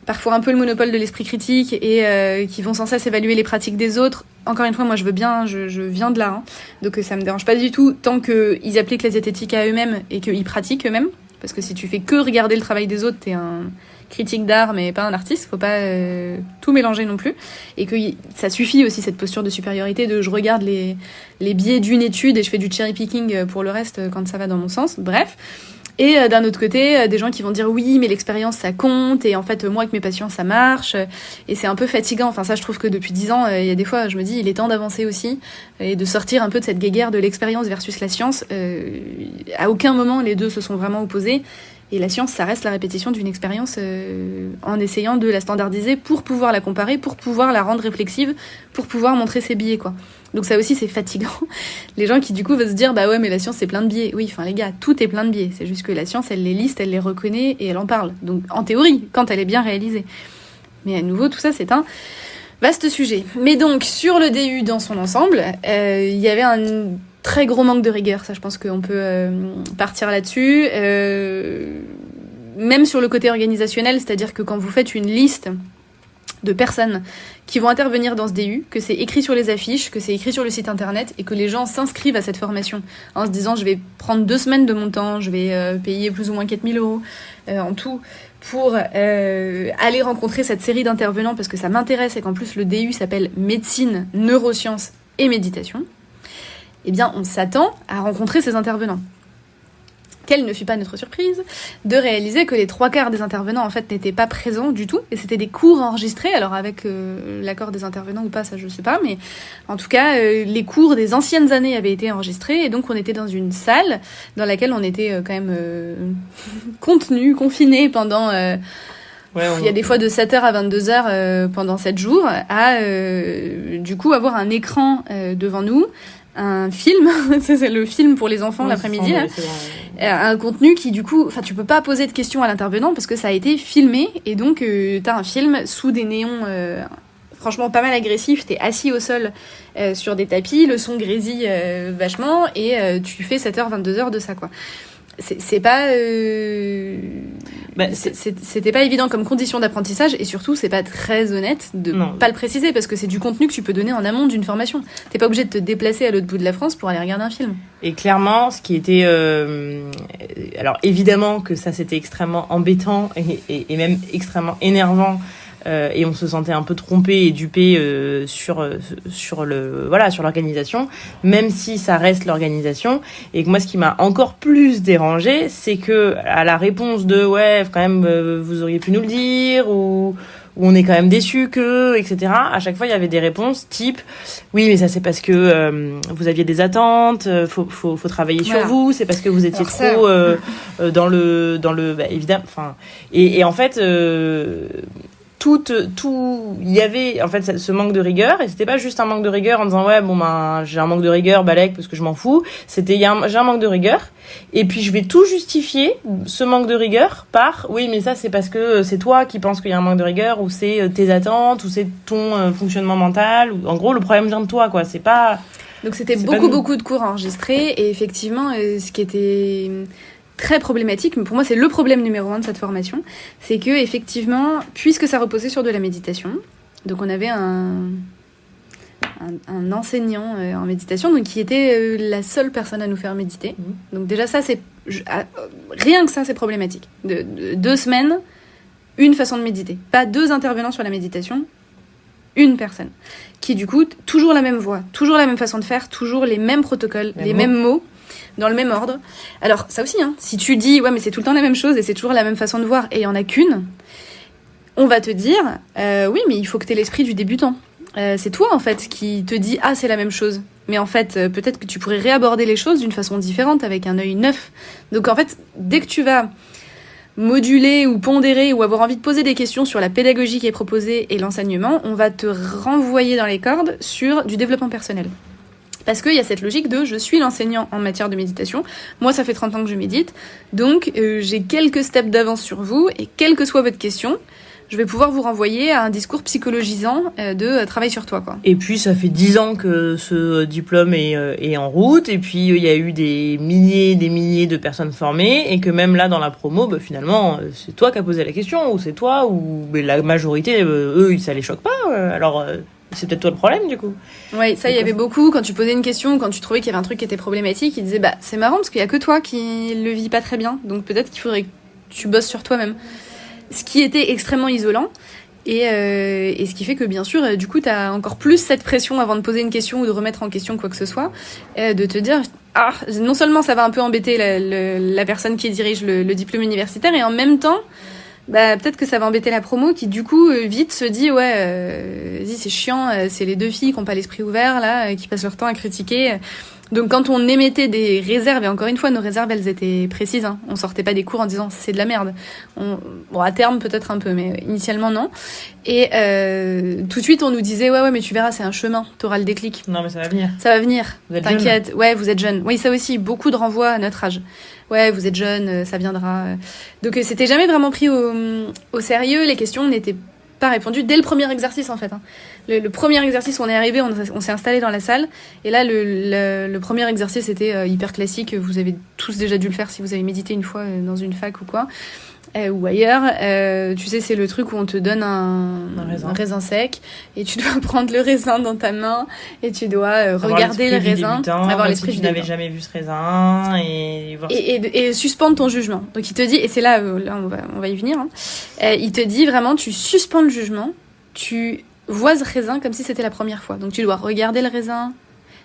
parfois un peu le monopole de l'esprit critique et qui vont sans cesse évaluer les pratiques des autres. Encore une fois, moi je veux bien, je viens de là, hein, donc ça me dérange pas du tout tant qu'ils appliquent la zététique à eux-mêmes et qu'ils pratiquent eux-mêmes, parce que si tu fais que regarder le travail des autres, t'es un critique d'art mais pas un artiste, faut pas tout mélanger non plus, et que ça suffit aussi cette posture de supériorité de je regarde les biais d'une étude et je fais du cherry picking pour le reste quand ça va dans mon sens, bref. Et d'un autre côté, des gens qui vont dire oui, mais l'expérience ça compte, et en fait moi avec mes patients ça marche, et c'est un peu fatigant. Enfin ça, je trouve que depuis 10 ans, il y a des fois je me dis il est temps d'avancer aussi et de sortir un peu de cette guéguerre de l'expérience versus la science. À aucun moment les deux se sont vraiment opposés, et la science ça reste la répétition d'une expérience en essayant de la standardiser pour pouvoir la comparer, pour pouvoir la rendre réflexive, pour pouvoir montrer ses biais, quoi. Donc ça aussi c'est fatigant. Les gens qui du coup vont se dire bah ouais mais la science c'est plein de biais. Oui, enfin les gars, tout est plein de biais. C'est juste que la science elle les liste, elle les reconnaît et elle en parle. Donc en théorie, quand elle est bien réalisée. Mais à nouveau tout ça c'est un vaste sujet. Mais donc sur le DU dans son ensemble, il y avait un très gros manque de rigueur. Ça je pense qu'on peut partir là-dessus. Même sur le côté organisationnel, c'est-à-dire que quand vous faites une liste de personnes qui vont intervenir dans ce DU, que c'est écrit sur les affiches, que c'est écrit sur le site internet, et que les gens s'inscrivent à cette formation en se disant je vais prendre 2 semaines de mon temps, je vais payer plus ou moins 4 000 € en tout pour aller rencontrer cette série d'intervenants parce que ça m'intéresse et qu'en plus le DU s'appelle médecine, neurosciences et méditation, eh bien on s'attend à rencontrer ces intervenants. Quelle ne fut pas notre surprise de réaliser que les 3/4 des intervenants en fait n'étaient pas présents du tout, et c'était des cours enregistrés, alors avec l'accord des intervenants ou pas, ça je sais pas, mais en tout cas les cours des anciennes années avaient été enregistrés, et donc on était dans une salle dans laquelle on était quand même contenu, confiné pendant il y a des fois de 7h à 22h pendant 7 jours, à du coup avoir un écran devant nous, un film, c'est le film pour les enfants l'après-midi, là. Un contenu qui du coup, enfin tu peux pas poser de questions à l'intervenant parce que ça a été filmé, et donc t'as un film sous des néons franchement pas mal agressif, t'es assis au sol sur des tapis, le son grésille vachement, et tu fais 7h, 22h de ça, quoi. C'est pas c'était pas évident comme condition d'apprentissage, et surtout c'est pas très honnête de pas le préciser, parce que c'est du contenu que tu peux donner en amont d'une formation. T'es pas obligé de te déplacer à l'autre bout de la France pour aller regarder un film. Et clairement, ce qui était alors évidemment que ça c'était extrêmement embêtant et même extrêmement énervant. Et on se sentait un peu trompé et dupé sur l'organisation, même si ça reste l'organisation. Et que moi, ce qui m'a encore plus dérangé, c'est que à la réponse de ouais, quand même, vous auriez pu nous le dire, ou on est quand même déçus que, etc. À chaque fois, il y avait des réponses type oui, mais ça c'est parce que vous aviez des attentes, faut travailler sur vous, c'est parce que vous étiez trop dans le évidemment. Enfin, et en fait. Il y avait en fait ce manque de rigueur, et c'était pas juste un manque de rigueur en disant ouais bon ben j'ai un manque de rigueur balèque parce que je m'en fous, c'était j'ai un manque de rigueur, et puis je vais tout justifier ce manque de rigueur par oui mais ça c'est parce que c'est toi qui penses qu'il y a un manque de rigueur, ou c'est tes attentes, ou c'est ton fonctionnement mental, ou en gros le problème vient de toi, quoi. C'est pas donc c'était beaucoup de cours enregistrés, et effectivement ce qui était très problématique, mais pour moi c'est le problème numéro 1 de cette formation, c'est que effectivement, puisque ça reposait sur de la méditation, donc on avait un enseignant en méditation, donc qui était la seule personne à nous faire méditer. Donc déjà ça c'est rien que ça c'est problématique. De 2 semaines, une façon de méditer, pas 2 intervenants sur la méditation, une personne qui du coup toujours la même voix, toujours la même façon de faire, toujours les mêmes protocoles, les mêmes mots. Dans le même ordre. Alors, ça aussi, hein, si tu dis, ouais, mais c'est tout le temps la même chose et c'est toujours la même façon de voir et il n'y en a qu'une, on va te dire, oui, mais il faut que tu aies l'esprit du débutant. C'est toi, en fait, qui te dis, ah, c'est la même chose. Mais en fait, peut-être que tu pourrais réaborder les choses d'une façon différente, avec un œil neuf. Donc, en fait, dès que tu vas moduler ou pondérer ou avoir envie de poser des questions sur la pédagogie qui est proposée et l'enseignement, on va te renvoyer dans les cordes sur du développement personnel. Parce qu'il y a cette logique de je suis l'enseignant en matière de méditation, moi ça fait 30 ans que je médite, donc j'ai quelques steps d'avance sur vous, et quelle que soit votre question, je vais pouvoir vous renvoyer à un discours psychologisant de travail sur toi, quoi. Et puis ça fait 10 ans que ce diplôme est en route, et puis il y a eu des milliers de personnes formées, et que même là dans la promo, finalement c'est toi qui as posé la question, ou c'est toi, ou la majorité, eux ça les choque pas, alors... c'est peut-être toi le problème, du coup. Oui, ça, il y avait beaucoup. Quand tu posais une question, quand tu trouvais qu'il y avait un truc qui était problématique, ils disaient, c'est marrant parce qu'il y a que toi qui le vis pas très bien. Donc peut-être qu'il faudrait que tu bosses sur toi-même. Ce qui était extrêmement isolant. Et ce qui fait que, bien sûr, du coup, t'as encore plus cette pression avant de poser une question ou de remettre en question quoi que ce soit, de te dire, non seulement ça va un peu embêter la personne qui dirige le diplôme universitaire, et en même temps, peut-être que ça va embêter la promo qui du coup vite se dit vas-y c'est chiant, c'est les 2 filles qui ont pas l'esprit ouvert là, qui passent leur temps à critiquer. Donc quand on émettait des réserves, et encore une fois nos réserves elles étaient précises, hein, on sortait pas des cours en disant c'est de la merde, bon à terme peut-être un peu, mais initialement non, et tout de suite on nous disait ouais mais tu verras c'est un chemin, t'auras le déclic. Non mais ça va venir, t'inquiète, jeune. Ouais vous êtes jeune, oui ça aussi, beaucoup de renvois à notre âge. Ouais, vous êtes jeune, ça viendra. Donc c'était jamais vraiment pris au sérieux. Les questions n'étaient pas répondues dès le premier exercice, en fait. Hein. Le premier exercice, on est arrivé, on s'est installé dans la salle. Et là, le premier exercice était hyper classique. Vous avez tous déjà dû le faire si vous avez médité une fois dans une fac ou quoi. Ou ailleurs, tu sais, c'est le truc où on te donne un raisin sec, et tu dois prendre le raisin dans ta main, et tu dois regarder le raisin, avoir l'esprit si tu n'avais jamais vu ce raisin, et suspendre ton jugement. Donc il te dit, et c'est là on va y venir, hein, il te dit vraiment, tu suspends le jugement, tu vois ce raisin comme si c'était la première fois. Donc tu dois regarder le raisin,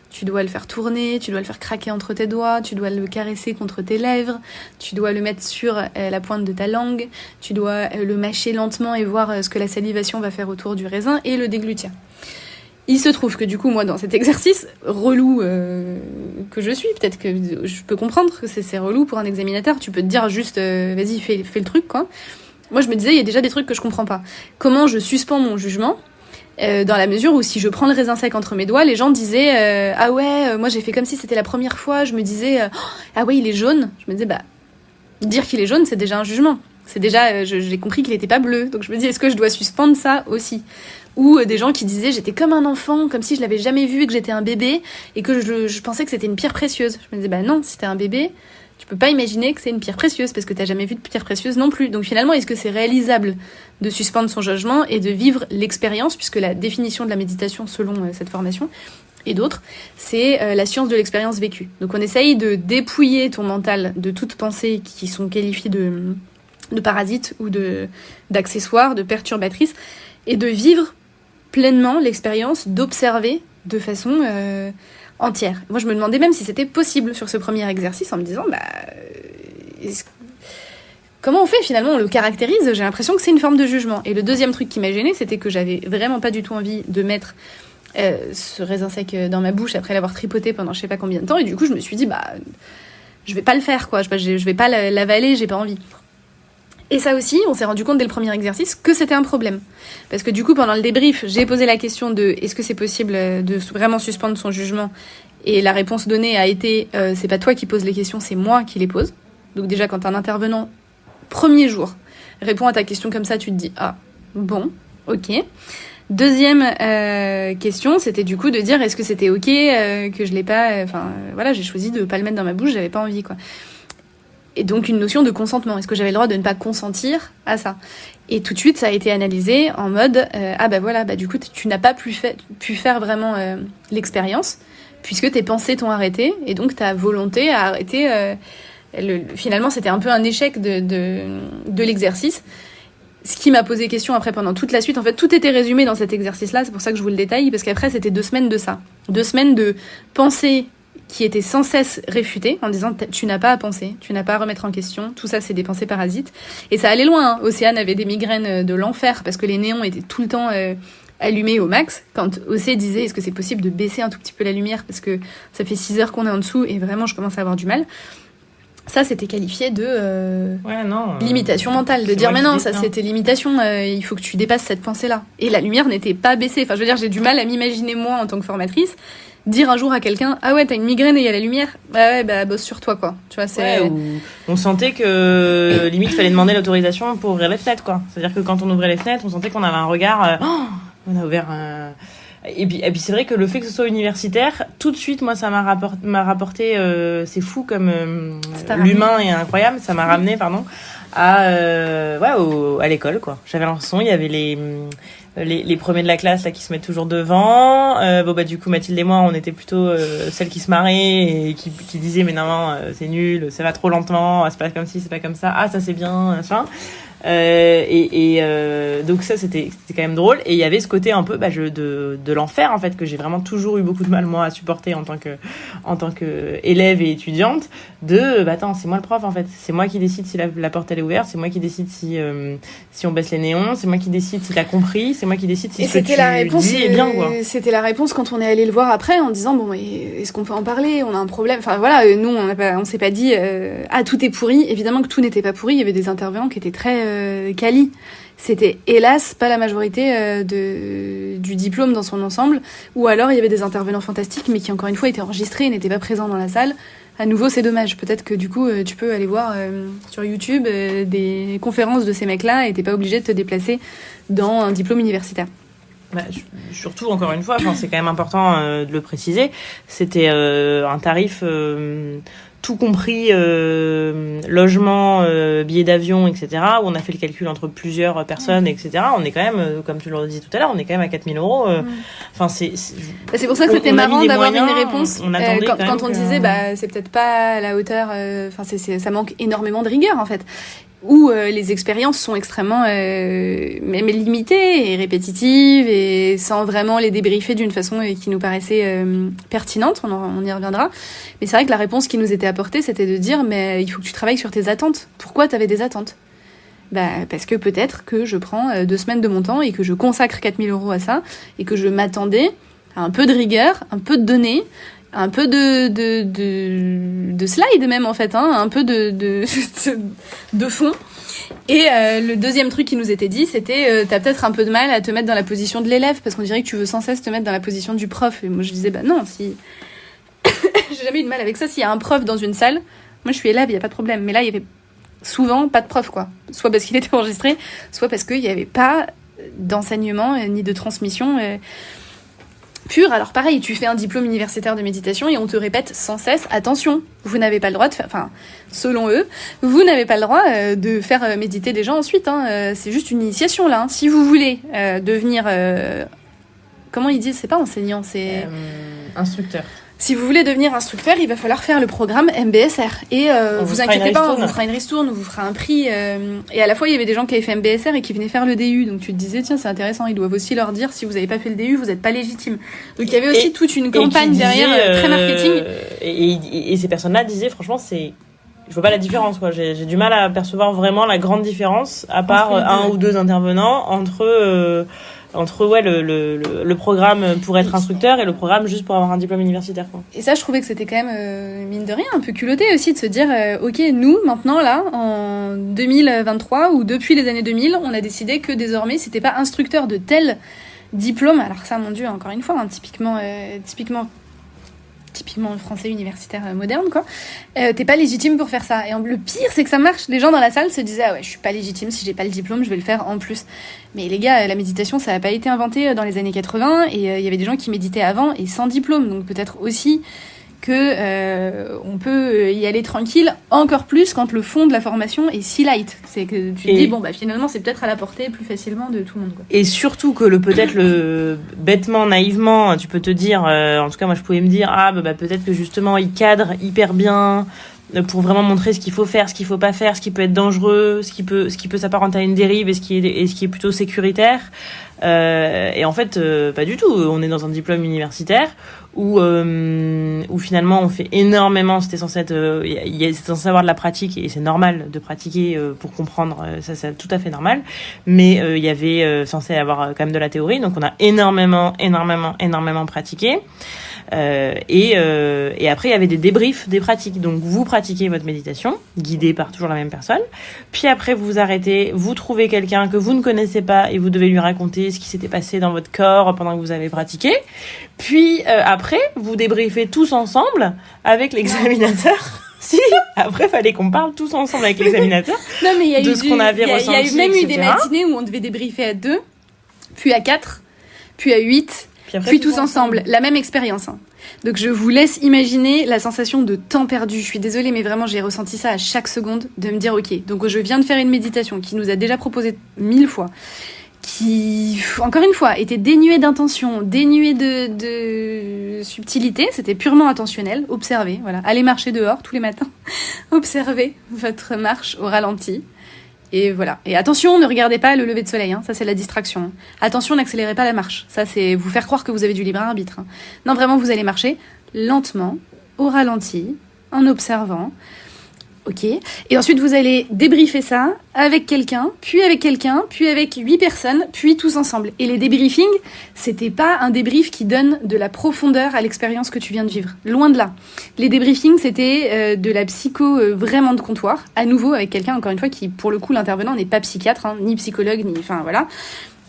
tu dois le faire tourner, tu dois le faire craquer entre tes doigts, tu dois le caresser contre tes lèvres, tu dois le mettre sur la pointe de ta langue, tu dois le mâcher lentement et voir ce que la salivation va faire autour du raisin, et le déglutir. Il se trouve que du coup, moi, dans cet exercice relou que je suis, peut-être que je peux comprendre que c'est relou pour un examinateur, tu peux te dire juste vas-y, fais le truc, quoi. Moi, je me disais, il y a déjà des trucs que je comprends pas. Comment je suspends mon jugement dans la mesure où si je prends le raisin sec entre mes doigts, les gens disaient ah ouais, moi j'ai fait comme si c'était la première fois, je me disais ah ouais, il est jaune. Je me disais dire qu'il est jaune, c'est déjà un jugement. C'est déjà j'ai compris qu'il était pas bleu. Donc je me dis est-ce que je dois suspendre ça aussi? ou des gens qui disaient j'étais comme un enfant, comme si je l'avais jamais vu et que j'étais un bébé et que je pensais que c'était une pierre précieuse. Je me disais non, si t'es un bébé, tu peux pas imaginer que c'est une pierre précieuse parce que t'as jamais vu de pierre précieuse non plus. Donc finalement, est-ce que c'est réalisable de suspendre son jugement et de vivre l'expérience, puisque la définition de la méditation selon cette formation et d'autres, c'est la science de l'expérience vécue. Donc on essaye de dépouiller ton mental de toutes pensées qui sont qualifiées de parasites ou d'accessoires, de perturbatrices, et de vivre pleinement l'expérience, d'observer de façon entière. Moi, je me demandais même si c'était possible sur ce premier exercice, en me disant, comment on fait finalement? On le caractérise, j'ai l'impression que c'est une forme de jugement. Et le deuxième truc qui m'a gênée, c'était que j'avais vraiment pas du tout envie de mettre ce raisin sec dans ma bouche après l'avoir tripoté pendant je sais pas combien de temps. Et du coup, je me suis dit, je vais pas le faire, quoi. Je vais pas l'avaler, j'ai pas envie. Et ça aussi, on s'est rendu compte dès le premier exercice que c'était un problème. Parce que du coup, pendant le débrief, j'ai posé la question de est-ce que c'est possible de vraiment suspendre son jugement? Et la réponse donnée a été c'est pas toi qui poses les questions, c'est moi qui les pose. Donc déjà, quand un intervenant, premier jour, répond à ta question comme ça, tu te dis ah, bon, ok. Deuxième question, c'était du coup de dire est-ce que c'était ok que je l'ai pas... voilà, j'ai choisi de pas le mettre dans ma bouche, j'avais pas envie, quoi. Et donc une notion de consentement. Est-ce que j'avais le droit de ne pas consentir à ça? Et tout de suite, ça a été analysé en mode du coup, tu n'as pas pu faire vraiment l'expérience, puisque tes pensées t'ont arrêté, et donc ta volonté a arrêté... finalement, c'était un peu un échec de l'exercice. Ce qui m'a posé question après pendant toute la suite. En fait, tout était résumé dans cet exercice-là, c'est pour ça que je vous le détaille, parce qu'après, c'était 2 semaines de ça. 2 semaines de pensées qui étaient sans cesse réfutées, en disant tu n'as pas à penser, tu n'as pas à remettre en question, tout ça c'est des pensées parasites. Et ça allait loin, hein. Océane avait des migraines de l'enfer, parce que les néons étaient tout le temps allumés au max. Quand Océ disait est-ce que c'est possible de baisser un tout petit peu la lumière, parce que ça fait 6 heures qu'on est en dessous, et vraiment je commence à avoir du mal. Ça, c'était qualifié de limitation mentale, de dire mais non, ça c'était limitation, il faut que tu dépasses cette pensée-là. Et la lumière n'était pas baissée. Enfin, je veux dire, j'ai du mal à m'imaginer, moi, en tant que formatrice, dire un jour à quelqu'un ah ouais, t'as une migraine et il y a la lumière, bosse sur toi, quoi. Tu vois, c'est... Ouais, on sentait que limite fallait demander l'autorisation pour ouvrir les fenêtres, quoi. C'est-à-dire que quand on ouvrait les fenêtres, on sentait qu'on avait un regard on a ouvert un... Et puis c'est vrai que le fait que ce soit universitaire, tout de suite, moi, ça m'a rapporté, c'est fou comme l'humain est incroyable, ça m'a ramené, à l'école, quoi. J'avais l'impression, il y avait les premiers de la classe là qui se mettent toujours devant. Du coup, Mathilde et moi, on était plutôt celles qui se marraient et qui disaient mais non, c'est nul, ça va trop lentement, c'est pas comme ci, c'est pas comme ça. Ah, ça c'est bien, machin. Donc ça c'était quand même drôle, et il y avait ce côté un peu de l'enfer en fait, que j'ai vraiment toujours eu beaucoup de mal moi à supporter en tant que élève et étudiante, attends, c'est moi le prof en fait, c'est moi qui décide si la porte elle est ouverte, c'est moi qui décide si on baisse les néons, c'est moi qui décide si t'as compris, c'est moi qui décide si ce que tu dis est bien, quoi. C'était la réponse quand on est allé le voir après, en disant bon, est-ce qu'on peut en parler, on a un problème, enfin voilà, nous on s'est pas dit tout est pourri. Évidemment que tout n'était pas pourri, il y avait des intervenants qui étaient très quali. C'était hélas pas la majorité du diplôme dans son ensemble, ou alors il y avait des intervenants fantastiques mais qui encore une fois étaient enregistrés et n'étaient pas présents dans la salle. À nouveau, c'est dommage. Peut-être que du coup tu peux aller voir sur YouTube des conférences de ces mecs-là et t'es pas obligé de te déplacer dans un diplôme universitaire. Surtout, encore une fois, c'est quand même important de le préciser, c'était un tarif tout compris, logement, billets d'avion, etc., où on a fait le calcul entre plusieurs personnes, etc. On est quand même, comme tu le disais tout à l'heure, on est quand même à 4 000 €. C'est pour ça que c'était marrant d'avoir une réponse. Quand on disait, c'est peut-être pas à la hauteur, ça manque énormément de rigueur, en fait. Où les expériences sont extrêmement même limitées et répétitives, et sans vraiment les débriefer d'une façon qui nous paraissait pertinente, on y reviendra. Mais c'est vrai que la réponse qui nous était apportée, c'était de dire mais il faut que tu travailles sur tes attentes. Pourquoi t'avais des attentes? Parce que peut-être que je prends 2 semaines de mon temps et que je consacre 4 000 € à ça, et que je m'attendais à un peu de rigueur, un peu de données, un peu de slide même en fait, un peu de fond. Et le deuxième truc qui nous était dit, c'était t'as peut-être un peu de mal à te mettre dans la position de l'élève, parce qu'on dirait que tu veux sans cesse te mettre dans la position du prof. Et moi je disais non, si j'ai jamais eu de mal avec ça. S'il y a un prof dans une salle, moi je suis élève, il y a pas de problème. Mais là il y avait souvent pas de prof, quoi. Soit parce qu'il était enregistré, soit parce qu'il y avait pas d'enseignement ni de transmission pure. Alors pareil, tu fais un diplôme universitaire de méditation et on te répète sans cesse, attention, vous n'avez pas le droit de faire, enfin, selon eux, vous n'avez pas le droit de faire méditer des gens ensuite. C'est juste une initiation là. Si vous voulez devenir, comment ils disent, c'est pas enseignant, c'est instructeur. Si vous voulez devenir instructeur, il va falloir faire le programme MBSR. Et vous inquiétez pas, on vous fera une ristourne, on vous fera un prix. Et à la fois, il y avait des gens qui avaient fait MBSR et qui venaient faire le DU. Donc tu te disais, tiens, c'est intéressant, ils doivent aussi leur dire, si vous n'avez pas fait le DU, vous n'êtes pas légitime. Donc il y avait aussi toute une campagne derrière, très marketing. Et ces personnes-là disaient, franchement, je vois pas la différence, quoi. J'ai du mal à percevoir vraiment la grande différence, à part un ou deux intervenants, entre le programme pour être instructeur et le programme juste pour avoir un diplôme universitaire, quoi. Et ça, je trouvais que c'était quand même, mine de rien, un peu culotté aussi de se dire, ok, nous, maintenant, là, en 2023, ou depuis les années 2000, on a décidé que désormais, si t'es pas instructeur de tel diplôme, alors ça, mon Dieu, encore une fois, typiquement français universitaire moderne, quoi. T'es pas légitime pour faire ça. Et le pire, c'est que ça marche. Les gens dans la salle se disaient, ah ouais, je suis pas légitime, si j'ai pas le diplôme, je vais le faire en plus. Mais les gars, la méditation, ça a pas été inventé dans les années 80, et il y avait des gens qui méditaient avant et sans diplôme. Donc peut-être aussi que on peut y aller tranquille, encore plus quand le fond de la formation est si light. C'est que tu te dis, bon, bah finalement, c'est peut-être à la portée plus facilement de tout le monde, quoi. Et surtout que bêtement, naïvement, tu peux te dire, en tout cas, moi, je pouvais me dire, peut-être que justement, il cadre hyper bien pour vraiment montrer ce qu'il faut faire, ce qu'il faut pas faire, ce qui peut être dangereux, ce qui peut s'apparenter à une dérive et ce qui est plutôt sécuritaire. Et en fait, pas du tout. On est dans un diplôme universitaire où finalement on fait énormément. C'était censé être, c'est censé avoir de la pratique et c'est normal de pratiquer pour comprendre. Ça, c'est tout à fait normal. Mais il y avait censé avoir quand même de la théorie. Donc on a énormément pratiqué. Et après il y avait des débriefs des pratiques. Donc vous pratiquez votre méditation guidée par toujours la même personne, puis après vous vous arrêtez, vous trouvez quelqu'un que vous ne connaissez pas et vous devez lui raconter ce qui s'était passé dans votre corps pendant que vous avez pratiqué, puis après vous débriefez tous ensemble avec l'examinateur. Si, après fallait qu'on parle tous ensemble avec l'examinateur. Non, mais il y a de ce qu'on avait ressenti, il y a même etc. eu des matinées où on devait débriefer à 2, puis à 4, puis à 8, puis tous ensemble. La même expérience. Donc je vous laisse imaginer la sensation de temps perdu. Je suis désolée, mais vraiment j'ai ressenti ça à chaque seconde, de me dire ok, donc je viens de faire une méditation qui nous a déjà proposé 1000 fois, qui, encore une fois, était dénuée d'intention, dénuée de subtilité. C'était purement intentionnel. Observez, voilà. Allez marcher dehors tous les matins. Observez votre marche au ralenti. Et voilà. Et attention, ne regardez pas le lever de soleil, ça c'est la distraction. Attention, n'accélérez pas la marche. Ça c'est vous faire croire que vous avez du libre arbitre. Non, vraiment, vous allez marcher lentement, au ralenti, en observant. Ok. Et ensuite, vous allez débriefer ça avec quelqu'un, puis avec 8 personnes, puis tous ensemble. Et les débriefings, c'était pas un débrief qui donne de la profondeur à l'expérience que tu viens de vivre. Loin de là. Les débriefings, c'était de la psycho vraiment de comptoir. À nouveau, avec quelqu'un, encore une fois, qui, pour le coup, l'intervenant n'est pas psychiatre, ni psychologue, enfin voilà.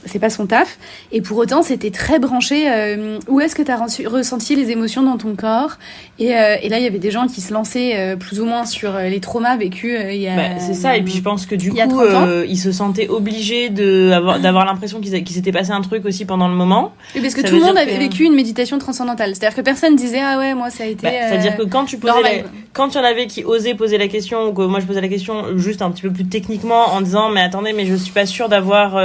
C'est pas son taf. Et pour autant, c'était très branché. Où est-ce que tu as ressenti les émotions dans ton corps ? Et là, il y avait des gens qui se lançaient plus ou moins sur les traumas vécus il y a... c'est ça. Et puis, je pense que du coup, ils se sentaient obligés d'avoir l'impression qu'il s'était passé un truc aussi pendant le moment. Et parce que tout le monde avait vécu une méditation transcendantale. C'est-à-dire que personne disait « Ah ouais, moi, ça a été... C'est-à-dire que quand tu posais quand il y en avait qui osaient poser la question, ou que moi, je posais la question juste un petit peu plus techniquement en disant « Mais attendez, mais je suis pas sûre d'avoir...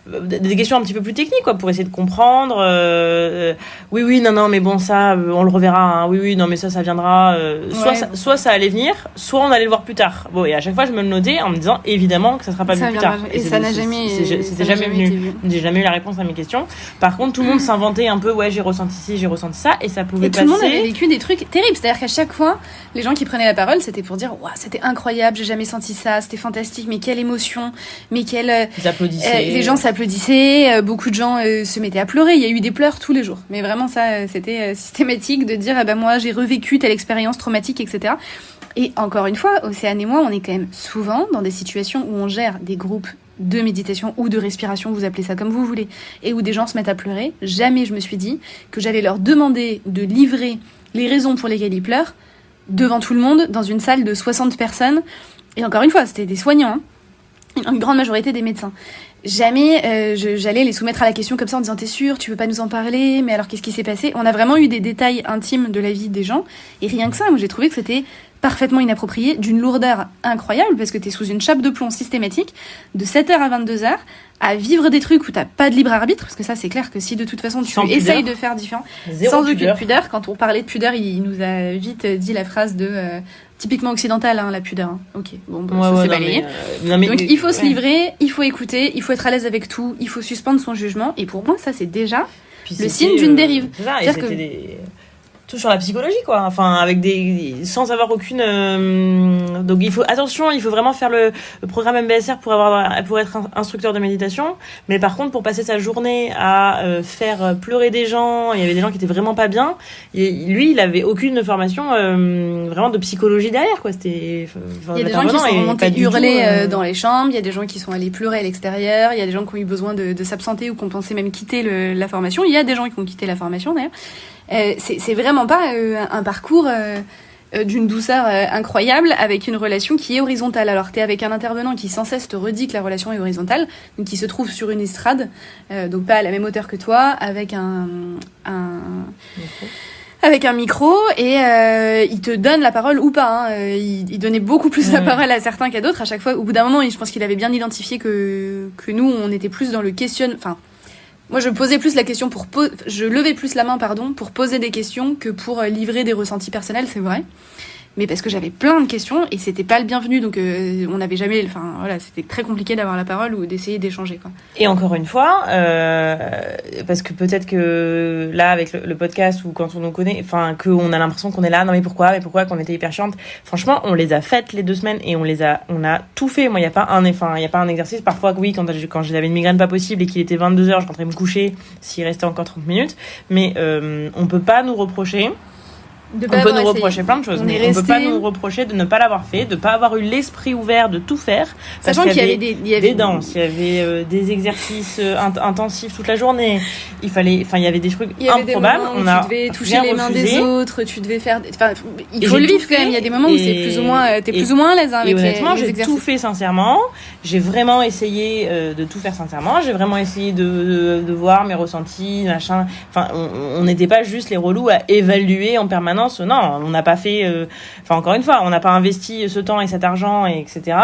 des questions un petit peu plus techniques, quoi, pour essayer de comprendre. Oui, non, mais bon, ça, on le reverra. Oui, non, mais ça viendra. Soit ça allait venir, soit on allait le voir plus tard. Bon, et à chaque fois, je me le notais en me disant évidemment que ça sera pas vu plus tard. Et ça n'a jamais, c'était jamais venu. J'ai jamais eu la réponse à mes questions. Par contre, tout le monde s'inventait un peu. Ouais, j'ai ressenti ci, j'ai ressenti ça, et ça pouvait passer. Tout le monde avait vécu des trucs terribles. C'est-à-dire qu'à chaque fois, les gens qui prenaient la parole, c'était pour dire waouh, c'était incroyable, j'ai jamais senti ça, c'était fantastique, mais quelle émotion, mais quelle. Ils applaudissaient. Les gens s'applaudissaient, beaucoup de gens se mettaient à pleurer, il y a eu des pleurs tous les jours. Mais vraiment ça, c'était systématique de dire moi j'ai revécu telle expérience traumatique, etc. Et encore une fois, Océane et moi, on est quand même souvent dans des situations où on gère des groupes de méditation ou de respiration, vous appelez ça comme vous voulez, et où des gens se mettent à pleurer. Jamais je me suis dit que j'allais leur demander de livrer les raisons pour lesquelles ils pleurent devant tout le monde, dans une salle de 60 personnes. Et encore une fois, c'était des soignants, une grande majorité des médecins. jamais j'allais les soumettre à la question comme ça en disant t'es sûr, tu veux pas nous en parler, mais alors qu'est-ce qui s'est passé? On a vraiment eu des détails intimes de la vie des gens, et rien que ça, moi j'ai trouvé que c'était parfaitement inapproprié, d'une lourdeur incroyable, parce que t'es sous une chape de plomb systématique, de 7h à 22h, à vivre des trucs où t'as pas de libre arbitre, parce que ça c'est clair que si de toute façon tu essayes de faire différent, sans aucune pudeur, quand on parlait de pudeur, il nous a vite dit la phrase de typiquement occidentale, hein, la pudeur. Hein. Ok, bon, ça c'est balayé. Donc il faut se livrer, il faut écouter, il faut être à l'aise avec tout, il faut suspendre son jugement, et pour moi ça c'est déjà le signe d'une dérive. C'est ça, et c'était tout sur la psychologie, quoi. Enfin, avec sans avoir aucune. Donc il faut vraiment faire le programme MBSR pour être instructeur de méditation. Mais par contre, pour passer sa journée à faire pleurer des gens, il y avait des gens qui étaient vraiment pas bien. Et lui, il avait aucune formation vraiment de psychologie derrière, quoi. Il y a des gens qui sont remontés hurler dans les chambres. Il y a des gens qui sont allés pleurer à l'extérieur. Il y a des gens qui ont eu besoin de s'absenter ou qui ont pensé même quitter la formation. Il y a des gens qui ont quitté la formation d'ailleurs. C'est vraiment pas un parcours d'une douceur incroyable avec une relation qui est horizontale. Alors t'es avec un intervenant qui sans cesse te redit que la relation est horizontale, donc qui se trouve sur une estrade, donc pas à la même hauteur que toi, avec un micro, et il te donne la parole ou pas. Hein. Il donnait beaucoup plus la parole à certains qu'à d'autres. À chaque fois, au bout d'un moment, je pense qu'il avait bien identifié que nous, on était plus dans le questionnement. Enfin, moi, je posais plus la question je levais plus la main, pour poser des questions que pour livrer des ressentis personnels, c'est vrai. Mais parce que j'avais plein de questions et c'était pas le bienvenu, donc on n'avait jamais, c'était très compliqué d'avoir la parole ou d'essayer d'échanger, quoi. Et encore une fois, parce que peut-être que là avec le podcast ou quand on nous connaît, enfin qu'on a l'impression qu'on est là, non mais pourquoi qu'on était hyper chiante. Franchement, on les a faites les 2 semaines et on a tout fait. Moi, il y a pas un exercice. Parfois, oui, quand j'avais une migraine pas possible et qu'il était 22h, je rentrais me coucher s'il restait encore 30 minutes. Mais on peut pas nous reprocher. On peut nous reprocher plein de choses, mais on peut pas nous reprocher de ne pas l'avoir fait, de pas avoir eu l'esprit ouvert de tout faire. Sachant qu'il y avait des danses, il y avait des exercices intensifs toute la journée. Il y avait des trucs improbables. Tu devais toucher les mains des autres, tu devais faire. Enfin, il faut le vivre quand même. Il y a des moments où c'est plus ou moins, t'es plus ou moins à l'aise avec les exercices. Honnêtement, j'ai tout fait sincèrement. J'ai vraiment essayé de tout faire sincèrement. J'ai vraiment essayé de voir mes ressentis, machin. Enfin, on n'était pas juste les relous à évaluer en permanence. Non, on n'a pas fait. Encore une fois, on n'a pas investi ce temps et cet argent, etc.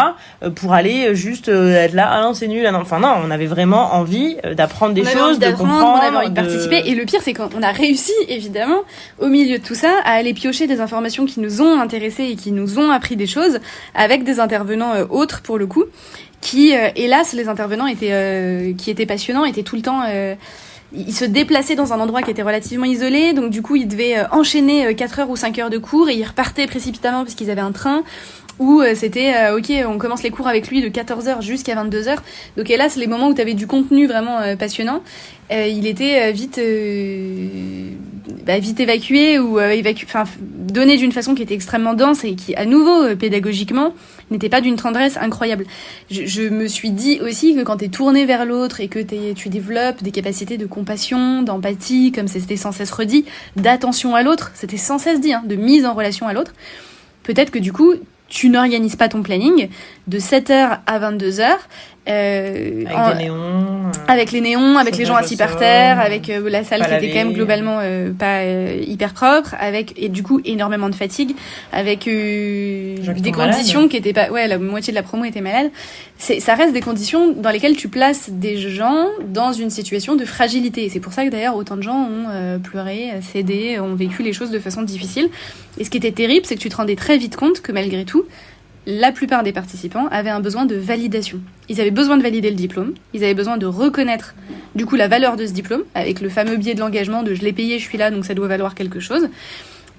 Pour aller juste être là. Ah non, c'est nul. Ah non. Enfin non, on avait vraiment envie d'apprendre des choses, de comprendre, on avait envie de participer. Et le pire, c'est qu'on a réussi, évidemment, au milieu de tout ça, à aller piocher des informations qui nous ont intéressés et qui nous ont appris des choses avec des intervenants autres pour le coup, qui, hélas, les intervenants qui étaient passionnants, étaient tout le temps. Il se déplaçait dans un endroit qui était relativement isolé, donc du coup il devait enchaîner 4 heures ou 5 heures de cours et il repartait précipitamment parce qu'ils avaient un train, ou c'était ok, on commence les cours avec lui de 14h jusqu'à 22h. Donc hélas, les moments où tu avais du contenu vraiment passionnant, il était vite évacué ou donné d'une façon qui était extrêmement dense et qui, à nouveau, pédagogiquement, n'était pas d'une tendresse incroyable. Je me suis dit aussi que quand t'es tourné vers l'autre et que tu développes des capacités de compassion, d'empathie, comme c'était sans cesse redit, d'attention à l'autre, c'était sans cesse dit, de mise en relation à l'autre, peut-être que du coup, tu n'organises pas ton planning de 7h à 22h. Avec les néons, avec les gens assis par terre, avec la salle qui était quand même globalement pas hyper propre, et du coup énormément de fatigue, avec des conditions qui étaient pas, la moitié de la promo était malade. Ça reste des conditions dans lesquelles tu places des gens dans une situation de fragilité. Et c'est pour ça que d'ailleurs autant de gens ont pleuré, cédé, ont vécu les choses de façon difficile. Et ce qui était terrible, c'est que tu te rendais très vite compte que malgré tout, la plupart des participants avaient un besoin de validation. Ils avaient besoin de valider le diplôme, ils avaient besoin de reconnaître du coup la valeur de ce diplôme, avec le fameux biais de l'engagement de je l'ai payé, je suis là, donc ça doit valoir quelque chose.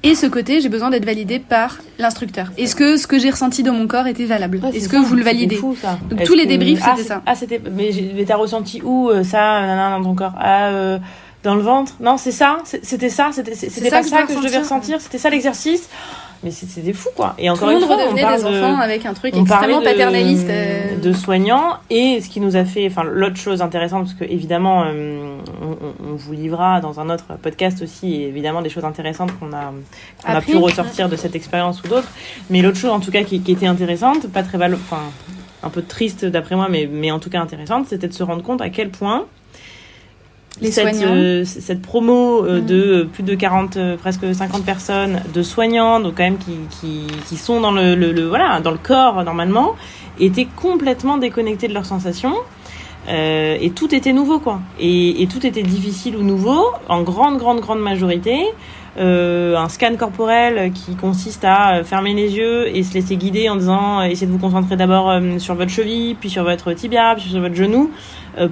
Et ce côté, j'ai besoin d'être validé par l'instructeur. Est-ce que ce que j'ai ressenti dans mon corps était valable ? Est-ce que vous le validez ? Fou, ça. Donc tous les débriefs, c'était ça. Mais t'as ressenti où ça, dans ton corps ? Dans le ventre ? Non, c'est ça ? C'était ça ? C'était pas ça que je devais ressentir ? C'était ça l'exercice ? Mais c'était fou, quoi. Et encore une fois, on parle des enfants avec un truc extrêmement paternaliste. De soignants. Et ce qui nous a fait, l'autre chose intéressante, parce que évidemment, on vous livrera dans un autre podcast aussi, évidemment, des choses intéressantes qu'on a pu ressortir de cette expérience ou d'autres. Mais l'autre chose, en tout cas, qui était intéressante, pas très un peu triste d'après moi, mais en tout cas intéressante, c'était de se rendre compte à quel point cette promo de plus de 40, presque 50 personnes, de soignants, donc quand même qui sont dans dans le corps normalement, étaient complètement déconnectés de leurs sensations. Et tout était nouveau, quoi. Et tout était difficile ou nouveau, en grande majorité. Un scan corporel qui consiste à fermer les yeux et se laisser guider en disant essayez de vous concentrer d'abord sur votre cheville, puis sur votre tibia, puis sur votre genou,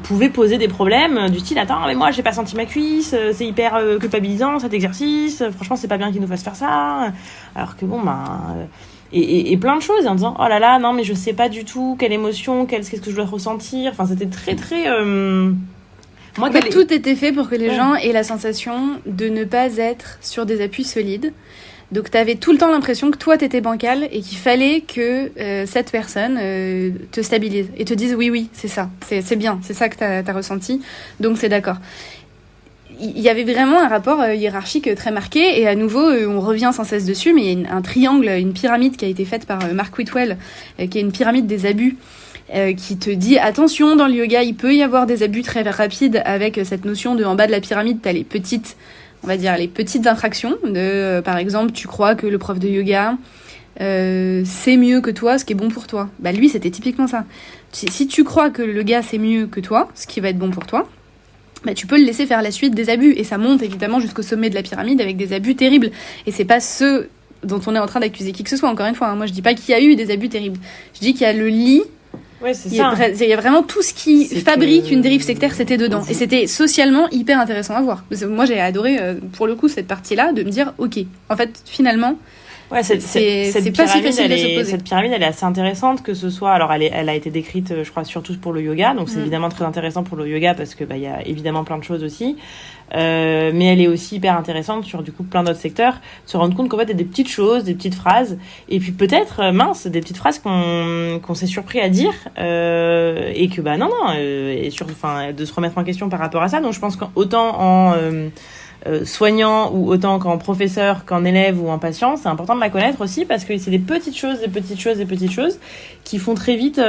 pouvait poser des problèmes du style attends mais moi j'ai pas senti ma cuisse, c'est hyper culpabilisant cet exercice, franchement c'est pas bien qu'ils nous fassent faire ça, alors que bon et plein de choses en disant oh là là non mais je sais pas du tout quelle émotion, qu'est-ce que je dois ressentir, enfin c'était très en fait, tout était fait pour que les gens aient la sensation de ne pas être sur des appuis solides. Donc, t'avais tout le temps l'impression que toi, t'étais bancal et qu'il fallait que cette personne te stabilise et te dise oui, c'est ça, c'est bien, c'est ça que t'as ressenti, donc c'est d'accord. Il y avait vraiment un rapport hiérarchique très marqué et à nouveau, on revient sans cesse dessus, mais il y a un triangle, une pyramide qui a été faite par Mark Whitwell, qui est une pyramide des abus. Qui te dit attention dans le yoga il peut y avoir des abus très rapides avec cette notion de en bas de la pyramide t'as les petites infractions de par exemple tu crois que le prof de yoga c'est mieux que toi ce qui est bon pour toi, bah lui c'était typiquement ça. Si tu crois que le gars c'est mieux que toi ce qui va être bon pour toi, bah tu peux le laisser faire la suite des abus et ça monte évidemment jusqu'au sommet de la pyramide avec des abus terribles et c'est pas ceux dont on est en train d'accuser qui que ce soit, encore une fois moi je dis pas qu'il y a eu des abus terribles, je dis qu'il y a le lit. Ouais, c'est ça. Il y a vraiment tout ce qui fabrique une dérive sectaire, c'était dedans. Et c'était socialement hyper intéressant à voir. Parce que moi, j'ai adoré, pour le coup, cette partie-là, de me dire, ok, en fait, finalement, c'est pas si facile de s'opposer. Cette pyramide, elle est assez intéressante, que ce soit... Alors, elle a été décrite, je crois, surtout pour le yoga. Donc, c'est évidemment très intéressant pour le yoga parce que il y a évidemment plein de choses aussi. Mais elle est aussi hyper intéressante sur, du coup, plein d'autres secteurs. Se rendre compte qu'en fait, il y a des petites choses, des petites phrases. Et puis, peut-être, des petites phrases qu'on s'est surpris à dire. Et que, de se remettre en question par rapport à ça. Donc, je pense qu'autant en... soignant ou autant qu'en professeur, qu'en élève ou en patient, c'est important de la connaître aussi parce que c'est des petites choses qui font très vite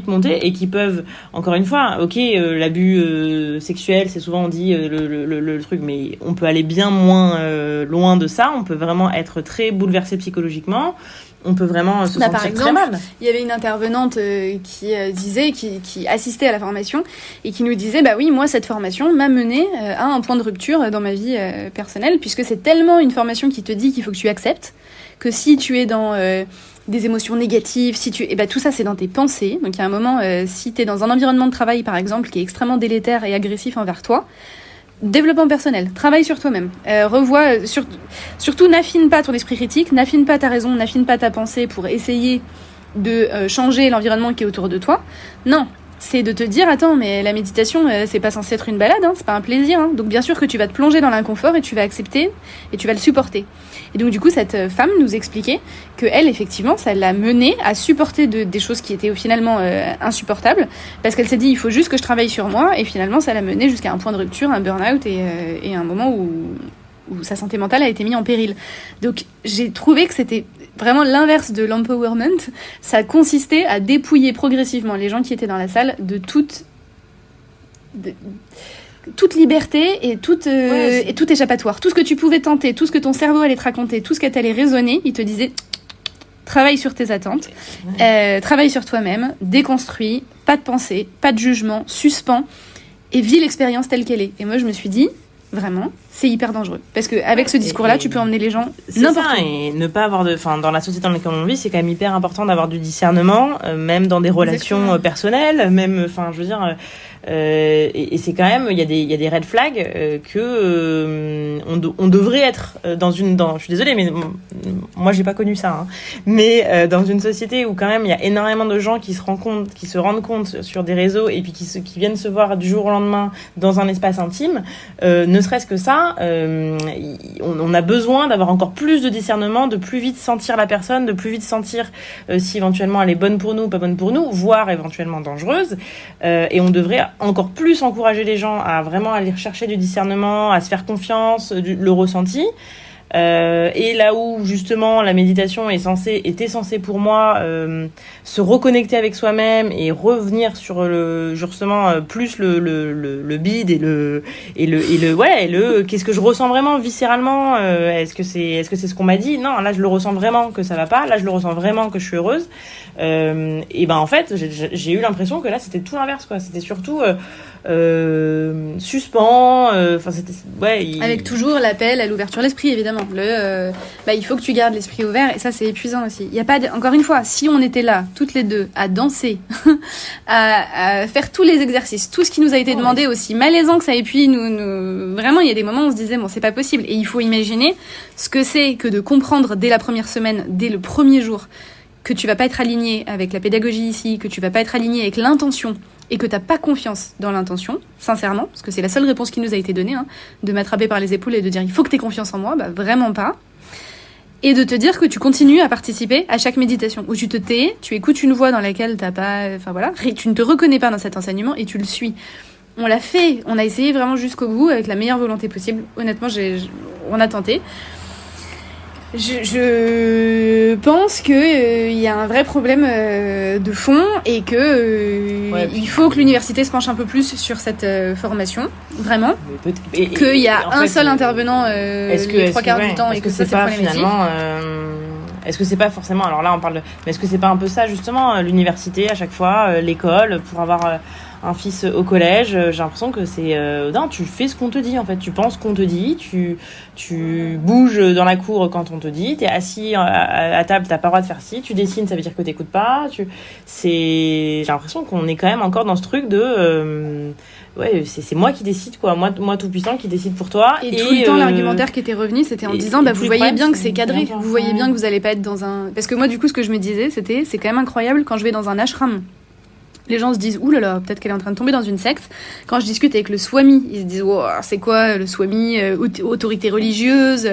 monter et qui peuvent, encore une fois, l'abus sexuel, c'est souvent on dit le truc, mais on peut aller bien moins loin de ça, on peut vraiment être très bouleversé psychologiquement. On peut vraiment se sentir par exemple, très mal. Il y avait une intervenante qui assistait à la formation et qui nous disait bah oui, moi cette formation m'a mené à un point de rupture dans ma vie personnelle puisque c'est tellement une formation qui te dit qu'il faut que tu acceptes que si tu es dans des émotions négatives, tout ça c'est dans tes pensées. Donc il y a un moment si tu es dans un environnement de travail par exemple qui est extrêmement délétère et agressif envers toi, développement personnel, travaille sur toi-même, surtout n'affine pas ton esprit critique, n'affine pas ta raison, n'affine pas ta pensée pour essayer de changer l'environnement qui est autour de toi. Non, c'est de te dire attends mais la méditation c'est pas censé être une balade, c'est pas un plaisir, donc bien sûr que tu vas te plonger dans l'inconfort et tu vas accepter et tu vas le supporter. Et donc du coup cette femme nous expliquait que elle effectivement ça l'a menée à supporter des choses qui étaient finalement insupportables parce qu'elle s'est dit il faut juste que je travaille sur moi et finalement ça l'a menée jusqu'à un point de rupture, un burn-out et un moment où sa santé mentale a été mise en péril. Donc j'ai trouvé que c'était vraiment l'inverse de l'empowerment. Ça consistait à dépouiller progressivement les gens qui étaient dans la salle de toute liberté et tout échappatoire. Tout ce que tu pouvais tenter, tout ce que ton cerveau allait te raconter, tout ce que t'allais raisonner, il te disait travaille sur tes attentes, travaille sur toi-même, déconstruis, pas de pensée, pas de jugement, suspends et vis l'expérience telle qu'elle est. Et moi je me suis dit vraiment, c'est hyper dangereux. Parce qu'avec ce discours-là, tu peux emmener les gens n'importe où. Et ne pas avoir dans la société dans laquelle on vit, c'est quand même hyper important d'avoir du discernement, même dans des relations personnelles, même, je veux dire, et c'est quand même, il y a des red flags, on devrait être je suis désolée, mais moi j'ai pas connu ça, mais dans une société où quand même il y a énormément de gens qui se rendent compte sur des réseaux et puis qui viennent se voir du jour au lendemain dans un espace intime, ne serait-ce que ça, on a besoin d'avoir encore plus de discernement, de plus vite sentir la personne, de plus vite sentir si éventuellement elle est bonne pour nous ou pas bonne pour nous, voire éventuellement dangereuse, et on devrait encore plus encourager les gens à vraiment aller chercher du discernement, à se faire confiance, le ressenti, Et là où justement la méditation était censée pour moi se reconnecter avec soi-même et revenir sur justement plus le bide et le qu'est-ce que je ressens vraiment viscéralement, est-ce que c'est ce qu'on m'a dit? Non, là je le ressens vraiment que ça va pas, là je le ressens vraiment que je suis heureuse. Et ben en fait j'ai eu l'impression que là c'était tout l'inverse, quoi. C'était surtout suspens, c'était avec toujours l'appel à l'ouverture d'esprit, évidemment. Il faut que tu gardes l'esprit ouvert, et ça c'est épuisant aussi. Il y a pas encore une fois, si on était là toutes les deux à danser, à faire tous les exercices, tout ce qui nous a été demandé, aussi malaisant que ça, et puis nous vraiment il y a des moments où on se disait bon, c'est pas possible. Et il faut imaginer ce que c'est que de comprendre dès la première semaine, dès le premier jour, que tu vas pas être aligné avec la pédagogie ici, que tu vas pas être aligné avec l'intention, et que t'as pas confiance dans l'intention, sincèrement, parce que c'est la seule réponse qui nous a été donnée, de m'attraper par les épaules et de dire il faut que t'aies confiance en moi, vraiment pas. Et de te dire que tu continues à participer à chaque méditation, où tu te tais, tu écoutes une voix dans laquelle t'as pas, tu ne te reconnais pas dans cet enseignement et tu le suis. On l'a fait, on a essayé vraiment jusqu'au bout avec la meilleure volonté possible. Honnêtement, on a tenté. Je pense que y a un vrai problème de fond, et que il faut que l'université se penche un peu plus sur cette formation, vraiment. Qu'il y a un seul intervenant les trois quarts du temps, et que ça c'est problématique. Est-ce que c'est pas forcément, alors là on parle de, mais est-ce que c'est pas un peu ça justement, l'université à chaque fois, l'école, pour avoir un fils au collège, j'ai l'impression que c'est non, tu fais ce qu'on te dit en fait, tu penses qu'on te dit, tu bouges dans la cour quand on te dit, t'es assis à table, t'as pas le droit de faire ci, tu dessines, ça veut dire que t'écoutes pas, j'ai l'impression qu'on est quand même encore dans ce truc de c'est moi qui décide, quoi, moi tout puissant qui décide pour toi. Et tout le temps l'argumentaire qui était revenu, c'était en disant vous voyez bien que c'est cadré, vous voyez bien que vous allez pas être dans un, parce que moi du coup ce que je me disais c'est quand même incroyable quand je vais dans un ashram. Les gens se disent ouh là là, peut-être qu'elle est en train de tomber dans une secte. Quand je discute avec le swami, ils se disent wow, c'est quoi le swami, autorité religieuse,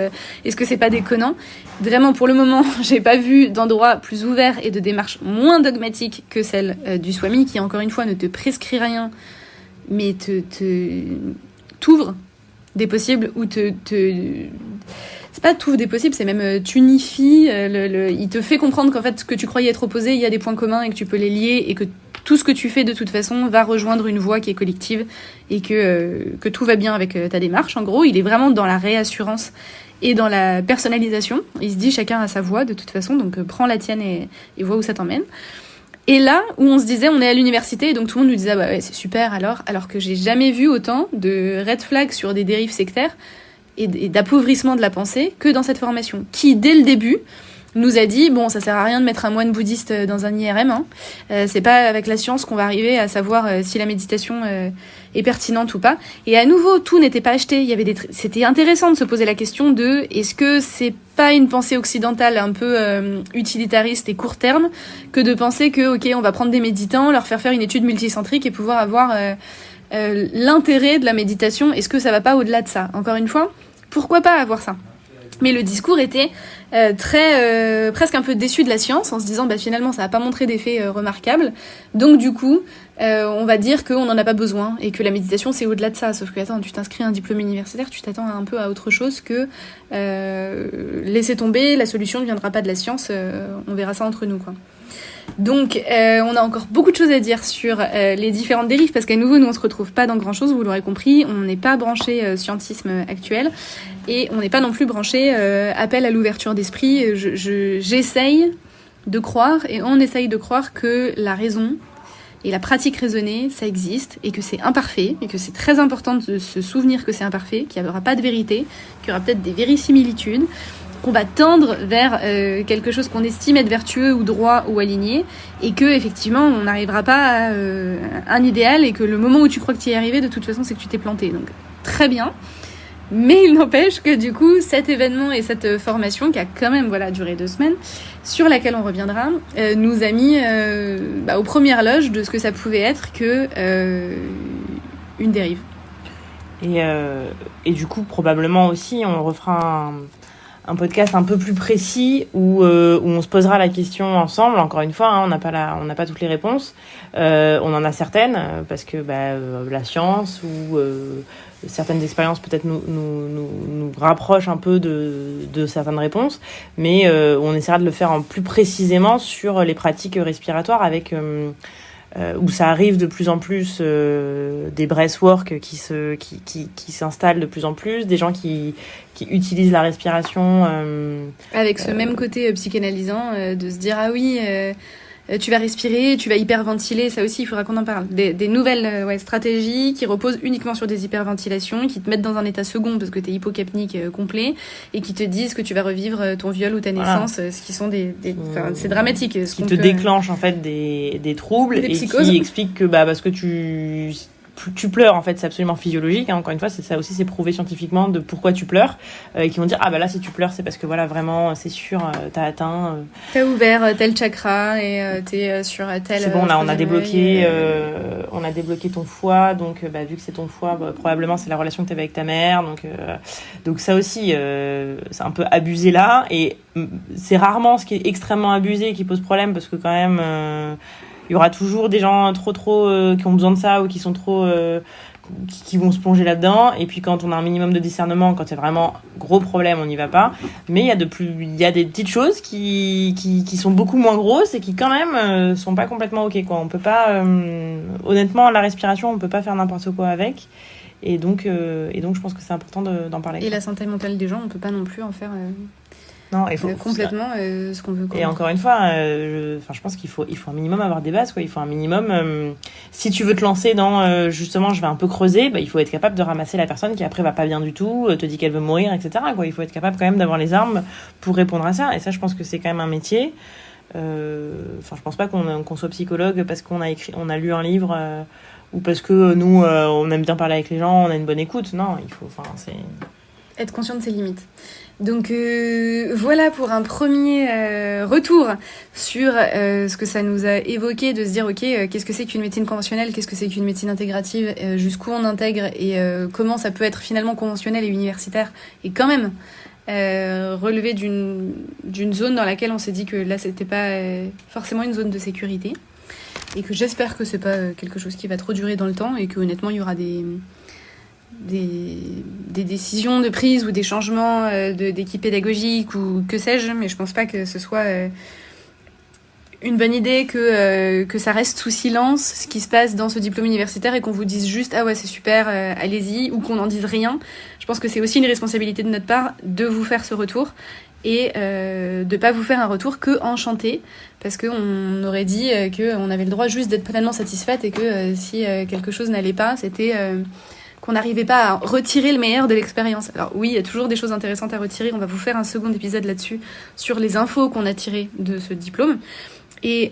est-ce que c'est pas déconnant? Vraiment, pour le moment, j'ai pas vu d'endroit plus ouvert et de démarche moins dogmatique que celle du swami, qui encore une fois ne te prescrit rien, mais t'ouvre des possibles, ou c'est pas t'ouvre des possibles, c'est même t'unifie. Il te fait comprendre qu'en fait, ce que tu croyais être opposé, il y a des points communs et que tu peux les lier, et que tout ce que tu fais de toute façon va rejoindre une voie qui est collective, et que tout va bien avec ta démarche. En gros, il est vraiment dans la réassurance et dans la personnalisation. Il se dit chacun a sa voie de toute façon, donc prends la tienne et vois où ça t'emmène. Et là où on se disait on est à l'université, et donc tout le monde nous disait ouais, c'est super, alors que j'ai jamais vu autant de red flags sur des dérives sectaires et d'appauvrissement de la pensée que dans cette formation, qui dès le début nous a dit bon, ça sert à rien de mettre un moine bouddhiste dans un IRM, c'est pas avec la science qu'on va arriver à savoir si la méditation est pertinente ou pas. Et à nouveau, tout n'était pas acheté. Il y avait c'était intéressant de se poser la question de est-ce que c'est pas une pensée occidentale un peu utilitariste et court terme que de penser que ok, on va prendre des méditants, leur faire une étude multicentrique et pouvoir avoir l'intérêt de la méditation. Est-ce que ça va pas au-delà de ça? Encore une fois, pourquoi pas avoir ça? Mais le discours était très presque un peu déçu de la science, en se disant finalement ça n'a pas montré d'effet remarquable, donc du coup on va dire qu'on n'en a pas besoin et que la méditation c'est au-delà de ça. Sauf que attends, tu t'inscris à un diplôme universitaire, tu t'attends un peu à autre chose que laisser tomber, la solution ne viendra pas de la science, on verra ça entre nous, quoi. Donc on a encore beaucoup de choses à dire sur les différentes dérives, parce qu'à nouveau nous on se retrouve pas dans grand chose, vous l'aurez compris, on n'est pas branché scientisme actuel, et on n'est pas non plus branché appel à l'ouverture d'esprit. J'essaye de croire, et on essaye de croire que la raison et la pratique raisonnée ça existe, et que c'est imparfait, et que c'est très important de se souvenir que c'est imparfait, qu'il n'y aura pas de vérité, qu'il y aura peut-être des vérisimilitudes, qu'on va tendre vers quelque chose qu'on estime être vertueux ou droit ou aligné, et que effectivement on n'arrivera pas à un idéal, et que le moment où tu crois que tu y es arrivé, de toute façon c'est que tu t'es planté. Donc très bien, mais il n'empêche que du coup cet événement et cette formation qui a quand même duré 2 semaines, sur laquelle on reviendra, nous a mis aux premières loges de ce que ça pouvait être que une dérive. Et du coup probablement aussi on refera un podcast un peu plus précis où on se posera la question ensemble. Encore une fois, on n'a pas toutes les réponses. On en a certaines parce que la science ou certaines expériences peut-être nous rapprochent un peu de certaines réponses, mais on essaiera de le faire en plus précisément sur les pratiques respiratoires avec où ça arrive de plus en plus des breathwork qui s'installent de plus en plus, des gens qui utilisent la respiration avec ce même côté psychanalysant de se dire ah oui tu vas respirer, tu vas hyperventiler, ça aussi il faudra qu'on en parle. Des nouvelles stratégies qui reposent uniquement sur des hyperventilations, qui te mettent dans un état second parce que t'es hypocapnique complet et qui te disent que tu vas revivre ton viol ou ta naissance, ce qui sont c'est dramatique. Ce qui te déclenche en fait des troubles et psychoses. Qui explique que parce que tu pleures en fait, c'est absolument physiologique, hein. Encore une fois, ça aussi c'est prouvé scientifiquement de pourquoi tu pleures, et qui vont dire là si tu pleures c'est parce que voilà vraiment c'est sûr t'as atteint t'as ouvert tel chakra et t'es sur tel c'est bon là on a débloqué ton foie, donc vu que c'est ton foie probablement c'est la relation que t'avais avec ta mère, donc ça aussi c'est un peu abusé là, et c'est rarement ce qui est extrêmement abusé qui pose problème, parce que quand même il y aura toujours des gens trop qui ont besoin de ça, ou qui sont trop qui vont se plonger là-dedans, et puis quand on a un minimum de discernement, quand c'est vraiment gros problème, on n'y va pas. Mais il y a des petites choses qui sont beaucoup moins grosses et qui quand même sont pas complètement ok quoi. On peut pas honnêtement la respiration, on peut pas faire n'importe quoi avec. Et donc je pense que c'est important d'en parler. Et la santé mentale des gens, on peut pas non plus en faire non, il faut complètement ce qu'on veut. Et encore une fois, je pense qu'il faut un minimum avoir des bases quoi. Il faut un minimum. Si tu veux te lancer dans justement, je vais un peu creuser, il faut être capable de ramasser la personne qui après va pas bien du tout, te dit qu'elle veut mourir, etc. quoi. Il faut être capable quand même d'avoir les armes pour répondre à ça. Et ça, je pense que c'est quand même un métier. Je pense pas qu'on soit psychologue parce qu'on a lu un livre ou parce que nous on aime bien parler avec les gens, on a une bonne écoute. Non, il faut. C'est être conscient de ses limites. Donc voilà pour un premier retour sur ce que ça nous a évoqué, de se dire qu'est-ce que c'est qu'une médecine conventionnelle, qu'est-ce que c'est qu'une médecine intégrative, jusqu'où on intègre et comment ça peut être finalement conventionnel et universitaire, et quand même relever d'une zone dans laquelle on s'est dit que là c'était pas forcément une zone de sécurité, et que j'espère que c'est pas quelque chose qui va trop durer dans le temps, et que honnêtement il y aura des décisions de prise ou des changements d'équipe pédagogique ou que sais-je, mais je pense pas que ce soit une bonne idée que ça reste sous silence ce qui se passe dans ce diplôme universitaire, et qu'on vous dise juste ah ouais c'est super, allez-y, ou qu'on n'en dise rien. Je pense que c'est aussi une responsabilité de notre part de vous faire ce retour, et de pas vous faire un retour que enchanté, parce qu'on aurait dit qu'on avait le droit juste d'être pleinement satisfaite, et que si quelque chose n'allait pas, c'était qu'on n'arrivait pas à retirer le meilleur de l'expérience. Alors oui, il y a toujours des choses intéressantes à retirer. On va vous faire un second épisode là-dessus, sur les infos qu'on a tirées de ce diplôme et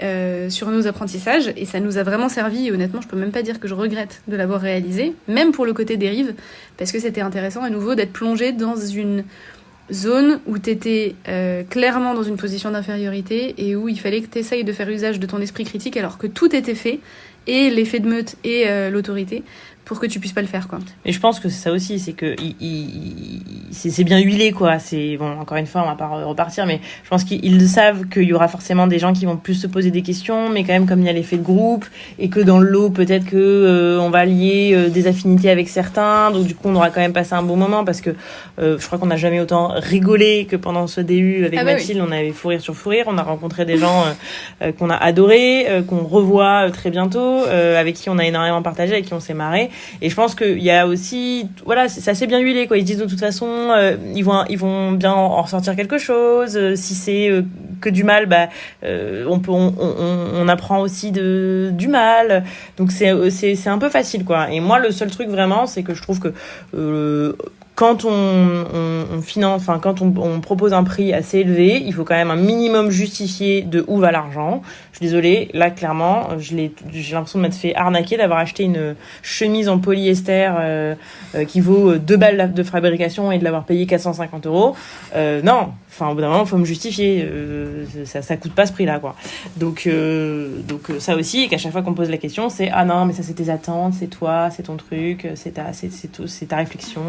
sur nos apprentissages. Et ça nous a vraiment servi. Et honnêtement, je peux même pas dire que je regrette de l'avoir réalisé, même pour le côté dérive, parce que c'était intéressant à nouveau d'être plongé dans une zone où t'étais clairement dans une position d'infériorité, et où il fallait que t'essayes de faire usage de ton esprit critique alors que tout était fait, et l'effet de meute et l'autorité, pour que tu puisses pas le faire quoi. Et je pense que c'est ça aussi, c'est que c'est bien huilé quoi. C'est bon, encore une fois on va pas repartir, mais je pense qu'ils savent qu'il y aura forcément des gens qui vont plus se poser des questions, mais quand même comme il y a l'effet de groupe, et que dans le lot peut-être que on va lier des affinités avec certains, donc du coup on aura quand même passé un bon moment, parce que je crois qu'on n'a jamais autant rigolé que pendant ce DU avec Mathilde. Oui. On avait fou rire sur fou rire, on a rencontré des gens qu'on a adorés, qu'on revoit très bientôt, avec qui on a énormément partagé, avec qui on s'est marré. Et je pense qu'il y a aussi, voilà, c'est assez bien huilé quoi. Ils disent de toute façon, ils vont bien en ressortir quelque chose. Si c'est que du mal, on apprend aussi du mal. Donc c'est un peu facile quoi. Et moi le seul truc vraiment, c'est que je trouve que quand on finance, quand on propose un prix assez élevé, il faut quand même un minimum justifier de où va l'argent. Je suis désolée, là clairement, j'ai l'impression de m'être fait arnaquer, d'avoir acheté une chemise en polyester qui vaut 2 balles de fabrication et de l'avoir payé 450 €. Non, au bout d'un moment, il faut me justifier. Ça coûte pas ce prix-là, quoi. Donc ça aussi, et qu'à chaque fois qu'on pose la question, c'est ah non, mais ça c'est tes attentes, c'est toi, c'est ton truc, c'est ta réflexion.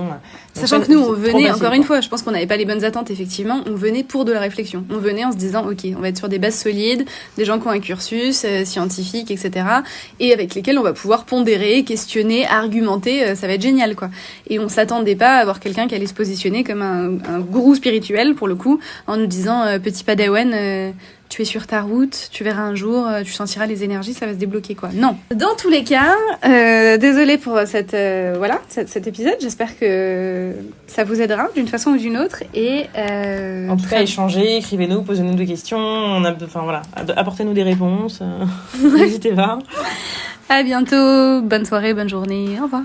Sachant que nous, on venait, encore une fois, je pense qu'on n'avait pas les bonnes attentes, effectivement, on venait pour de la réflexion. On venait en se disant, ok, on va être sur des bases solides, des gens qui ont un cursus scientifique, etc., et avec lesquels on va pouvoir pondérer, questionner, argumenter, ça va être génial, quoi. Et on s'attendait pas à avoir quelqu'un qui allait se positionner comme un gourou spirituel, pour le coup, en nous disant, petit padawan, tu es sur ta route, tu verras un jour, tu sentiras les énergies, ça va se débloquer, quoi. Non. Dans tous les cas, désolée pour cet épisode. J'espère que ça vous aidera d'une façon ou d'une autre. Et en tout cas, échangez, écrivez-nous, posez-nous des questions. Apportez-nous des réponses. N'hésitez pas. À bientôt. Bonne soirée, bonne journée. Au revoir.